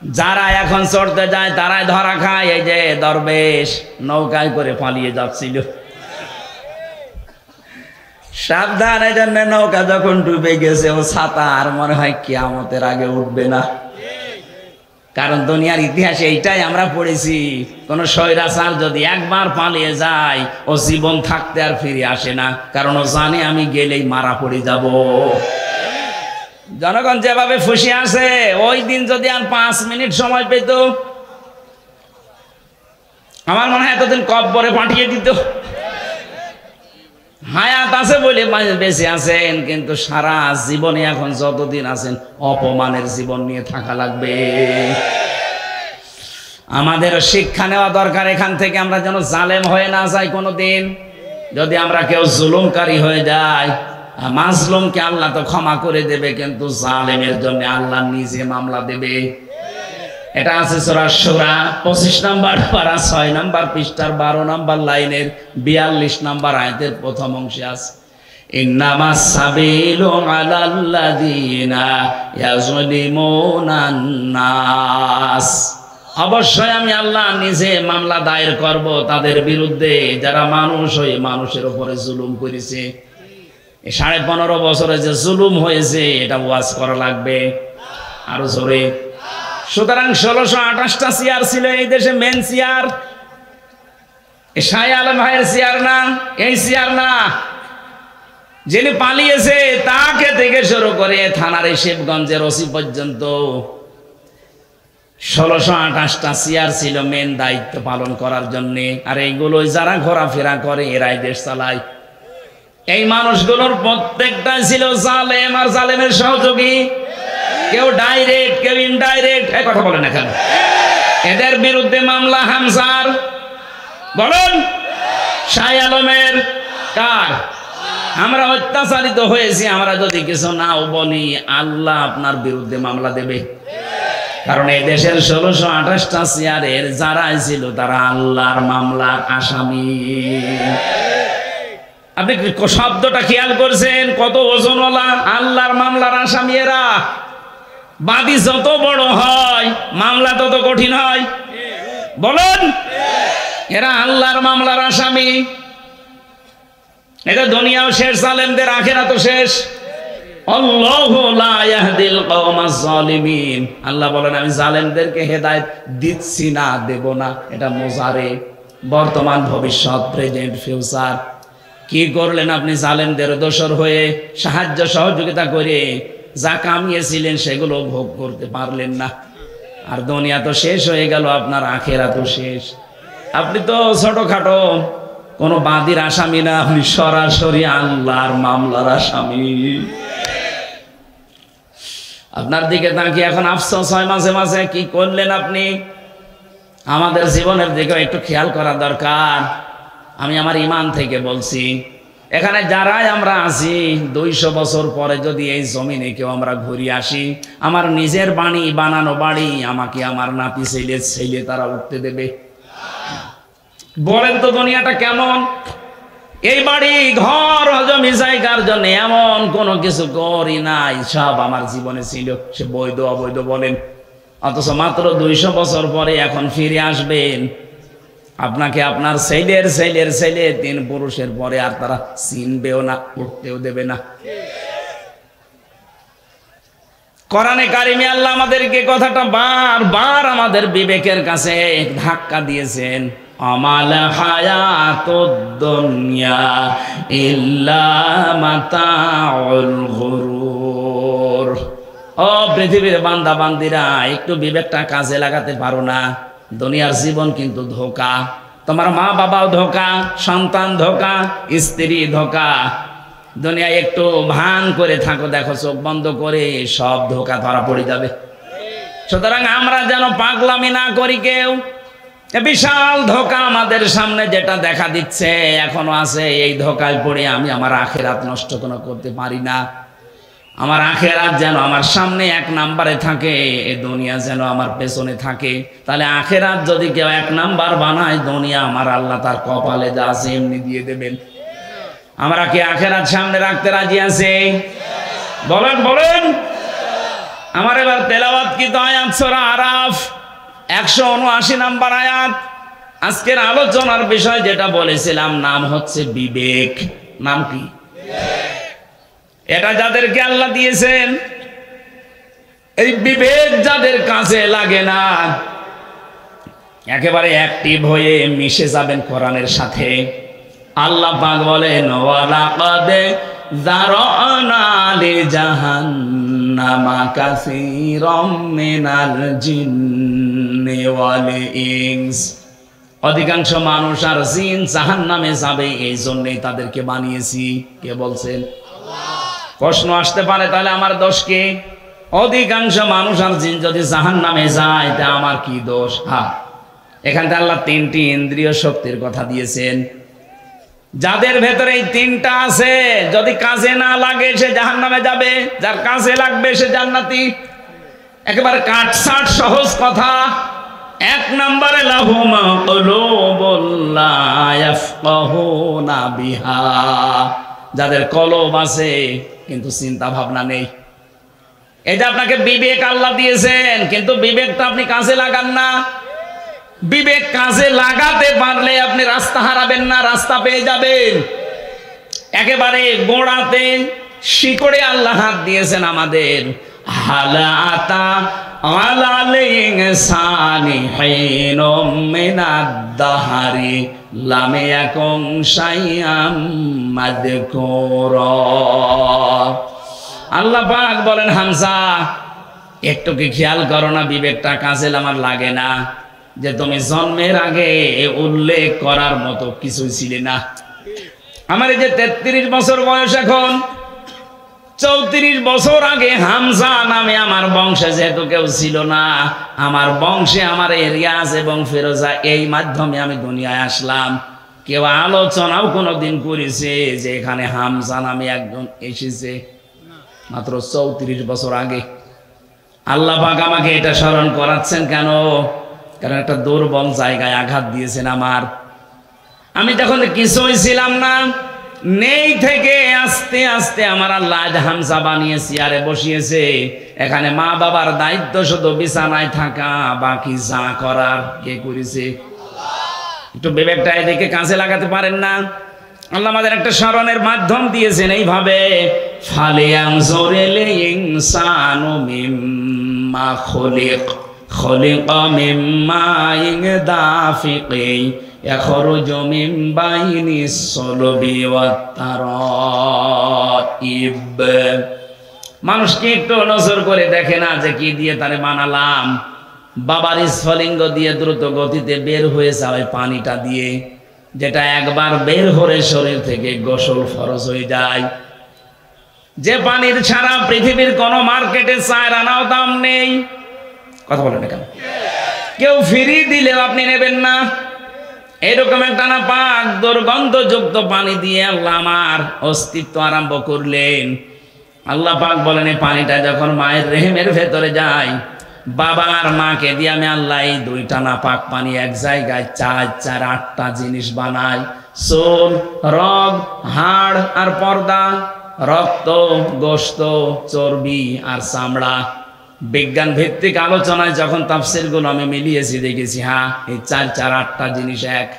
যারা এখন চড়তে যায় তারাই ধরা খায়। এই যে দরবেশ নৌকায় করে পালিয়ে যাচ্ছিল, সাবধান। এই জন্য নৌকা যখন ডুবে গেছে, ও ছাতা আর মনে হয় কিয়ামতের আগে উঠবে না। কারণ দুনিয়ার ইতিহাসে এইটাই আমরা পড়েছি, কোন স্বৈরাচার যদি একবার পালিয়ে যায়, ও জীবন থাকতে আর ফিরে আসে না। কারণ ও জানে আমি গেলেই মারা পড়ে যাব। জনগণ যেভাবে ফুসে আসে, ওই দিন যদি আর 5 মিনিট সময় পেত, আমার মনে হয় এতদিন কব্বরে পাঠিয়ে দিত। হায়াত আছে বলে বেঁচে আছেন, কিন্তু সারা জীবনে এখন যতদিন আছেন অপমানের জীবন নিয়ে থাকা লাগবে। আমাদের শিক্ষা নেওয়া দরকার এখান থেকে, আমরা যেন জালেম হয়ে না যাই কোনোদিন। যদি আমরা কেউ জুলুমকারী হয়ে যাই, মাজলুমকে আল্লাহ তো ক্ষমা করে দেবে, কিন্তু জালেমের জন্য আল্লাহ নিজে মামলা দেবে। এটা আছে সূরা শুরা 25 নম্বর পারা 6 নম্বর পৃষ্ঠার 12 নম্বর লাইনের 42 নম্বর আয়াতের প্রথম অংশে আছে, ইন্নামাস সাবিলু আলাল্লাযিনা ইয়াজলিমুনান নাস। অবশ্যই আমি আল্লাহ নিজে মামলা দায়ের করব তাদের বিরুদ্ধে যারা মানুষ হয়ে মানুষের উপরে জুলুম করেছে। 15.5 বছরে যে জুলুম হয়েছে, এটা ওয়াজ করা লাগবে আরো জোরে। সুতরাং 1628টা চেয়ার ছিল এই দেশে, মেন চেয়ার। শাহ আলম ভাইয়ের চেয়ার না, এই চেয়ার না। যিনি পালিয়েছে তাকে থেকে শুরু করে থানার শিবগঞ্জের ওসি পর্যন্ত 1628টা চেয়ার ছিল মেন দায়িত্ব পালন করার জন্য। আর এইগুলো যারা ঘোরাফেরা করে এরাই দেশ চালায়। এই মানুষগুলোর প্রত্যেকটা ছিল জালেম আর জালেমের সহযোগী। কেউ ডাইরেক্ট, কেউ ইনডাইরেক্ট। এই কথা বলেন এখানে। এদের বিরুদ্ধে মামলা হামসার বলেন, শাহ আলমের। কার? আমরা অত্যাচারিত হয়েছি, আমরা যদি কিছু নাও বলি আল্লাহ আপনার বিরুদ্ধে মামলা দেবে। কারণ এই দেশের 1628টা চেয়ারের যারা ছিল তারা আল্লাহর মামলার আসামি। আপনি শব্দটা খেয়াল করছেন? কত ওজনওয়ালা! আল্লাহর মামলার আসামি এরা। বাদী যত বড় হয় মামলা তত কঠিন হয়। বলেন, এরা আল্লাহর মামলার আসামি। এটা দুনিয়াও শেষ, জালেমদের আখিরাতও শেষ। আল্লাহু লা ইয়াহদিল কওমাজ জালিমিন। আল্লাহ বলেন আমি জালেমদেরকে হেদায়েত দিচ্ছি না, দেব না। এটা মুজারে, বর্তমান, ভবিষ্যৎ, প্রেজেন্ট, ফিউচার। কি করলেন আপনি? জালেমদের দোসর হয়ে সাহায্য সহযোগিতা করে যা কামিয়েছিলেন সেগুলো ভোগ করতে পারলেন না। আর দুনিয়া তো শেষ হয়ে গেল, আপনার আখিরাতও শেষ। আপনি তো ছোটখাটো কোনো বাদীর আসামি না, আপনি সরাসরি আল্লাহর মামলার আসামি। আপনার দিকে তাকিয়ে এখন আফসোস হয় মাঝে মাঝে, কি করলেন আপনি? আমাদের জীবনের দিকে একটু খেয়াল করা দরকার। আমি আমার ইমান থেকে বলছি, এখানে যারাই আমরা আছি 200 বছর পরে যদি এই জমিনে কেউ আমরা ঘুরে আসি, আমার নিজের বাড়ি, বানানো বাড়ি, আমাকে আমার নাতি ছেলে তারা উঠতে দেবে? বলেন তো দুনিয়াটা কেমন? এই বাড়ি ঘর জমি জায়গার জন্য এমন কোনো কিছু করি নাই, সব আমার জীবনে ছিল, সে বৈধ অবৈধ বলেন। অথচ মাত্র 200 বছর পরে এখন ফিরে আসবেন, আপনাকে আপনার ছেলের 3 পুরুষের পরে আর তারা চিনবেও না, উঠতেও দেবে না। কোরআনে কারিমে আল্লাহ আমাদেরকে কথাটা বারবার আমাদের বিবেকের কাছে ধাক্কা দিয়েছেন। আমাল হায়াতুদ দুনিয়া ইল্লা মাতাউল গুরুর। ও পৃথিবীর বান্দা বান্দিরা, একটু বিবেকটা কাজে লাগাতে পারো না? দুনিয়ার জীবন কিন্তু ধোঁকা। তোমার মা বাবাও ধোঁকা, সন্তান ধোঁকা, স্ত্রী ধোঁকা। দুনিয়ায় একটু ভান করে থাকো, দেখো চোখ বন্ধ করে সব ধোঁকা ধরা পড়ে যাবে। সুতরাং আমরা যেন পাগলামি না করি কেউ। বিশাল ধোঁকা আমাদের সামনে যেটা দেখা দিচ্ছে এখনো আছে, এই ধোঁকায় পড়ে আমি আমার আখিরাত নষ্ট কোনো করতে পারি না। আমার আখিরাত যেন আমার সামনে 1 নম্বরে থাকে, এই দুনিয়া যেন আমার পেছনে থাকে। তাহলে আখিরাত যদি কেউ 1 নাম্বার বানায়, দুনিয়া আমার আল্লাহ তার কপালে যা আছে এমনি দিয়ে দেবেন। আমরা কি আখিরাত সামনে রাখতে রাজি আছি? বলেন বলেন। আমার এবার তেলাওয়াত কি তো আয়াত সূরা আরাফ 179 নম্বর আয়াত। আজকের আলোচনার বিষয় যেটা বলেছিলাম, নাম হচ্ছে বিবেক। নাম কি? এটা যাদেরকে আল্লাহ দিয়েছেন, এই বিবেক যাদের কাছে লাগে না, একেবারে অ্যাক্টিভ হয়ে মিশে যাবেন কোরআনের সাথে। আল্লাহ পাক বলেন, ওয়ালাকাদ যারানা লিজাহান্নামা কাসীরাম মিনাল জিন্নি ওয়াল ইনস। অধিকাংশ মানুষ আর জিন জাহান্নামে যাবে, এই জন্যই তাদেরকে বানিয়েছি। কে বলছেন? প্রশ্ন আসতে পারে, তাহলে আমার দোষ কি? অধিকাংশ মানুষ আর জিন যদি জাহান্নামে যায়, তা আমার কি দোষ? হ্যাঁ, এখানে আল্লাহ 3টি ইন্দ্রিয় শক্তির কথা দিয়েছেন। যাদের ভেতরে এই 3টা আছে, যদি কাজে না লাগে সে জাহান্নামে যাবে, যার কাজে লাগবে সে জান্নাতি। একেবারে কাটছাট সহজ কথা। 1 নম্বরে লাহুম কুলুবুল লা ইয়াফকাহুনা বিহা, যাদের কলব আছে কিন্তু চিন্তা ভাবনা নেই। এটা আপনাকে বিবেক আল্লাহ দিয়েছেন, কিন্তু বিবেকটা আপনি কাজে লাগান না। বিবেক কাজে লাগাতে পারলে আপনি রাস্তা হারাবেন না, রাস্তা পেয়ে যাবেন। একেবারে গোড়াতে শিকড়ে আল্লাহ হাত দিয়েছেন আমাদের। হালাতা আলাল ইনসানি হিনুম মিনাদ দাহরি লাম ইয়াকুন শাইআম মাযকুরা। আল্লাহ পাক বলেন, হামজা একটু কি খেয়াল করো না, বিবেকটা কাজে আমার লাগে না, যে তুমি জন্মের আগে উল্লেখ করার মতো কিছুই ছিলে না। আমার এই যে 33 বছর বয়স, এখন 34 বছর আগে হামজা নামে আমার বংশে যেহেতু কেউ ছিল না, আমার বংশে আমার রিয়াজ এবং ফেরোজা, এই মাধ্যমে আমি দুনিয়ায় আসলাম। কেউ আলোচনাও কোনোদিন করেছে যে এখানে হামজা নামে একজন এসেছে মাত্র 34 বছর আগে? আল্লাহ পাক আমাকে এটা স্মরণ করাচ্ছেন কেন? কারণ একটা দুর্বল জায়গায় আঘাত দিয়েছেন আমার। আমি তখন কিছুই ছিলাম না, নেই থেকে আস্তে আস্তে আমার আল্লাহ আজ হামজা বানিয়ে চেয়ারে বসিয়েছে। এখানে মা বাবার দায়িত্ব শুধু বিছানায় থাকা, বাকি যা করার কে করেছে? একটু বিবেকটা এদিকে কাছে লাগাতে পারেন না? আল্লাহ আমাদের একটা স্মরণের মাধ্যম দিয়েছেন এইভাবে, ফালিয়ানজুরিল ইনসানু মিম্মা খুলিক খুলিকা মিম্মা দাফিকিন ইয়াখরুজু মিন বাইনিস সুলবি ওয়াত তারাইব। মানুষকে একটু নজর করে দেখে না যে কি দিয়ে তারে বানালাম? বাবার স্ফলিঙ্গ দিয়ে দ্রুত গতিতে বের হয়ে যাওয়ায় পানিটা দিয়ে, যেটা একবার বের হলে শরীর থেকে গোসল ফরজ হয়ে যায়। যে পানির ছাড়া পৃথিবীর কোন মার্কেটে 4 আনাও দাম নেই। কথা বলেন না কেন? কেউ ফ্রি দিলেও আপনি নেবেন না। এরকম একটা না পাক দুর্গন্ধযুক্ত পানি দিয়ে আল্লাহ আমার অস্তিত্ব আরম্ভ করলেন। আল্লাহ পাক বলেন এই পানিটা যখন মায়ের রেহেমের ভেতরে যায়, বাবা আর মাকে দিয়ে আমি আল্লাহ এই 2টা না পাক পানি এক জায়গায় 8টা জিনিস বানাই। চুল, রগ, হাড় আর পর্দা, রক্ত, গোশত, চর্বি আর চামড়া। বিজ্ঞান ভিত্তিক আলোচনায় যখন তাফসীরগুলো আমি মিলিয়েছি দেখেছি হ্যাঁ এই 8টা জিনিস এক।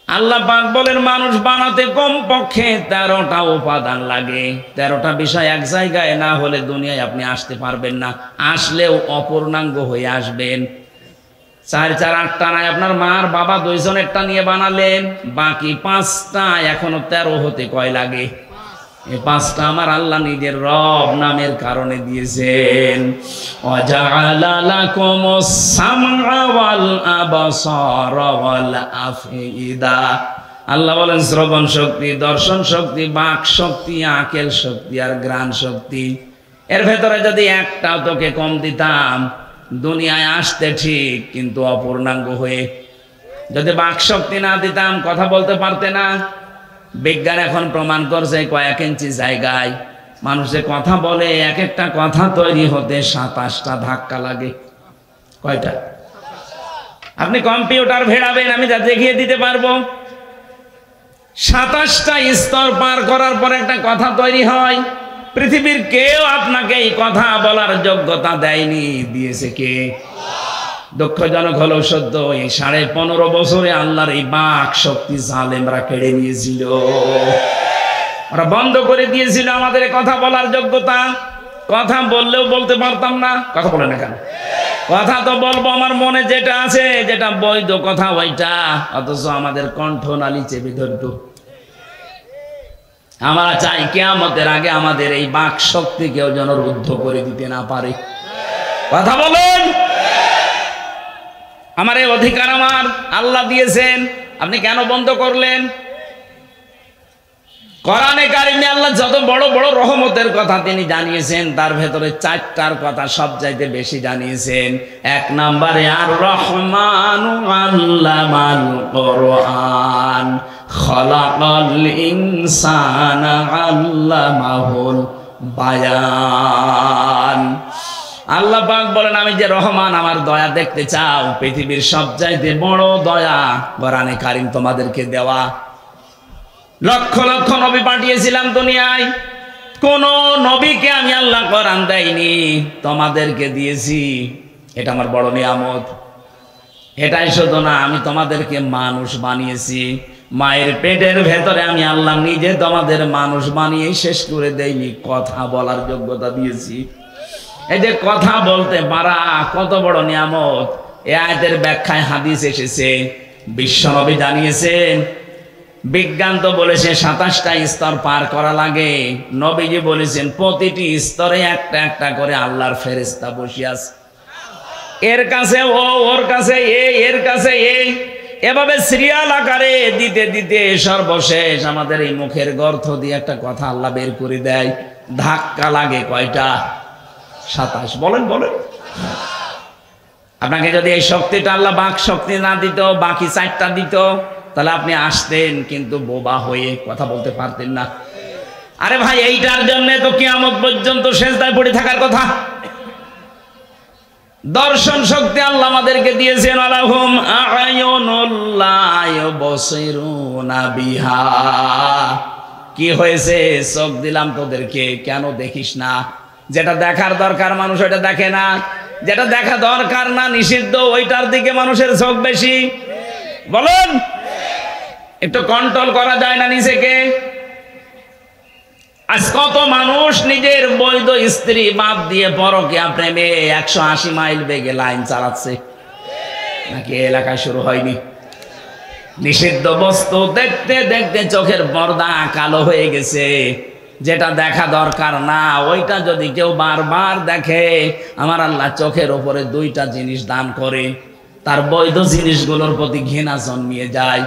আল্লাহ পাক বলেন মানুষ বানাতে কমপক্ষে 13টা উপাদান লাগে। 13টা বিষয় এক জায়গায় না হলে দুনিয়ায় আপনি আসতে পারবেন না, আসলেও অপূর্ণাঙ্গ হয়ে আসবেন। 4, 8টা নাই, আপনার মার বাবা 2জনেরটা নিয়ে বানালেন, বাকি 5টা এখনো 13 হতে কয় লাগে? এই 5টা আমার আল্লাহ নিজের রব নামের কারণে দিয়েছেন। ওয়াজআলা লাকুমুস সামআ ওয়াল আবসারা ওয়াল আফইদা। আল্লাহ বলেন শ্রবণ শক্তি, দর্শন শক্তি, বাক শক্তি, আকেল শক্তি আর ঘ্রাণ শক্তি, এর ভেতরে যদি একটাও তোকে কম দিতাম দুনিয়ায় আসতে ঠিক কিন্তু অপূর্ণাঙ্গ হয়ে। যদি বাক শক্তি না দিতাম কথা বলতে পারতে না। বিজ্ঞান এখন প্রমাণ করছে কয়েক ইঞ্চি জায়গায় মানুষের কথা বলে, এক একটা কথা তৈরি হতে 27টা ধাক্কা লাগে। কয়টা? আপনি কম্পিউটার ভেড়াবেন, আমি যা দেখিয়ে দিতে পারবো। 27টা স্তর পার করার পর একটা কথা তৈরি হয়। পৃথিবীর কেউ আপনাকে এই কথা বলার যোগ্যতা দেয়নি, দিয়েছে কে? দুঃখজনক হলো সত্য, এই 15.5 বছরে আল্লাহর এই বাক শক্তি জালেমরা কেড়ে নিয়েছিল। ওরা বন্ধ করে দিয়েছিল আমাদের কথা বলার যোগ্যতা। কথা বললেও বলতে পারতাম না। কথা বলে না কেন? কথা তো বলবো আমার মনে যেটা আছে, যেটা বৈধ কথা ওইটা, অথচ আমাদের কণ্ঠনালী চেপে ধরতো। আমরা চাই কিয়ামতের আগে আমাদের এই বাক শক্তি কেউ যেন রুদ্ধ করে দিতে না পারে। কথা বলেন। আমার এই অধিকার আমার আল্লাহ দিয়েছেন, আপনি কেন বন্ধ করলেন? কোরআনে কারিমে আল্লাহ যত বড় বড় রহমতের কথা তিনি জানিয়েছেন, তার ভেতরে 4টার কথা সবচাইতে বেশি জানিয়েছেন। 1 নম্বরে আর রহমানু আল্লামাল কোরআন খলাকাল ইনসানা আল্লামাহুল বায়ান। আল্লাহ পাক বলেন আমি যে রহমান, আমার দয়া দেখতে চাও? পৃথিবীর সবচাইতে বড় দয়া কোরআনে কারিম তোমাদেরকে দেওয়া। লক্ষ লক্ষ নবী পাঠিয়েছিলাম দুনিয়ায়, কোন নবীকে আমি আল্লাহ কোরআন দেয়নি, তোমাদেরকে দিয়েছি। এটা আমার বড় নিয়ামত। এটাই শুধু না, আমি তোমাদেরকে মানুষ বানিয়েছি। মায়ের পেটের ভেতরে আমি আল্লাহ নিজে তোমাদের মানুষ বানিয়ে শেষ করে দেইনি, কথা বলার যোগ্যতা দিয়েছি। এই যে কথা বলতে পারা কত বড় নিয়ামত। এই আয়াতের ব্যাখ্যায় হাদিস এসেছে, বিশ্বনবী জানিয়েছেন। বিজ্ঞান তো বলেছে 27টা স্তর পার করা লাগে, নবীজি বলেছেন প্রতিটি স্তরে একটা একটা করে আল্লাহর ফেরেশতা বসে আছে। এর কাছে ও, ওর কাছে এই, এর কাছে এই, এভাবে সিরিয়াল আকারে দিতে দিতে সর্বশেষ আমাদের এই মুখের গর্ত দিয়ে একটা কথা আল্লাহ বের করে দেয়। ধাক্কা লাগে কয়টা? 27। বলেন বলেন। আপনাকে যদি এই শক্তিটা আল্লাহ বাক শক্তি না দিত, বাকি 4টা দিত, তাহলে আপনি আসতেন, কিন্তু বোবা হয়ে কথা বলতে পারতেন না। আরে ভাই, এইটার জন্য তো কিয়ামত পর্যন্ত সেজদায় পড়ে থাকার কথা। দর্শন শক্তি আল্লাহ আমাদেরকে দিয়েছেন, আলাহুম আ'য়ুনুল লা ইউবসিরুনা বিহা। কি হয়েছে? চোখ দিলাম তোদেরকে, কেন দেখিস না? যেটা দেখার দরকার মানুষ ওইটা দেখে না, যেটা দেখা দরকার না, নিষিদ্ধ, ওইটার দিকে মানুষের চোখ বেশি। বলুন, একটু কন্ট্রোল করা যায় না নিজেকে? আজ কত মানুষ নিজের বৈধ স্ত্রী বাদ দিয়ে পরকীয়া প্রেমে 180 মাইল বেগে লাইন চালাচ্ছে। নাকি এলাকায় শুরু হয়নি? নিষিদ্ধ বস্তু দেখতে দেখতে চোখের পর্দা কালো হয়ে গেছে। যেটা দেখা দরকার না ওইটা যদি কেউ বারবার দেখে, আমার আল্লাহ চোখের ওপরে 2টা জিনিস দান করে, তার বৈধ জিনিসগুলোর প্রতি ঘৃণা জন্মিয়ে যায়।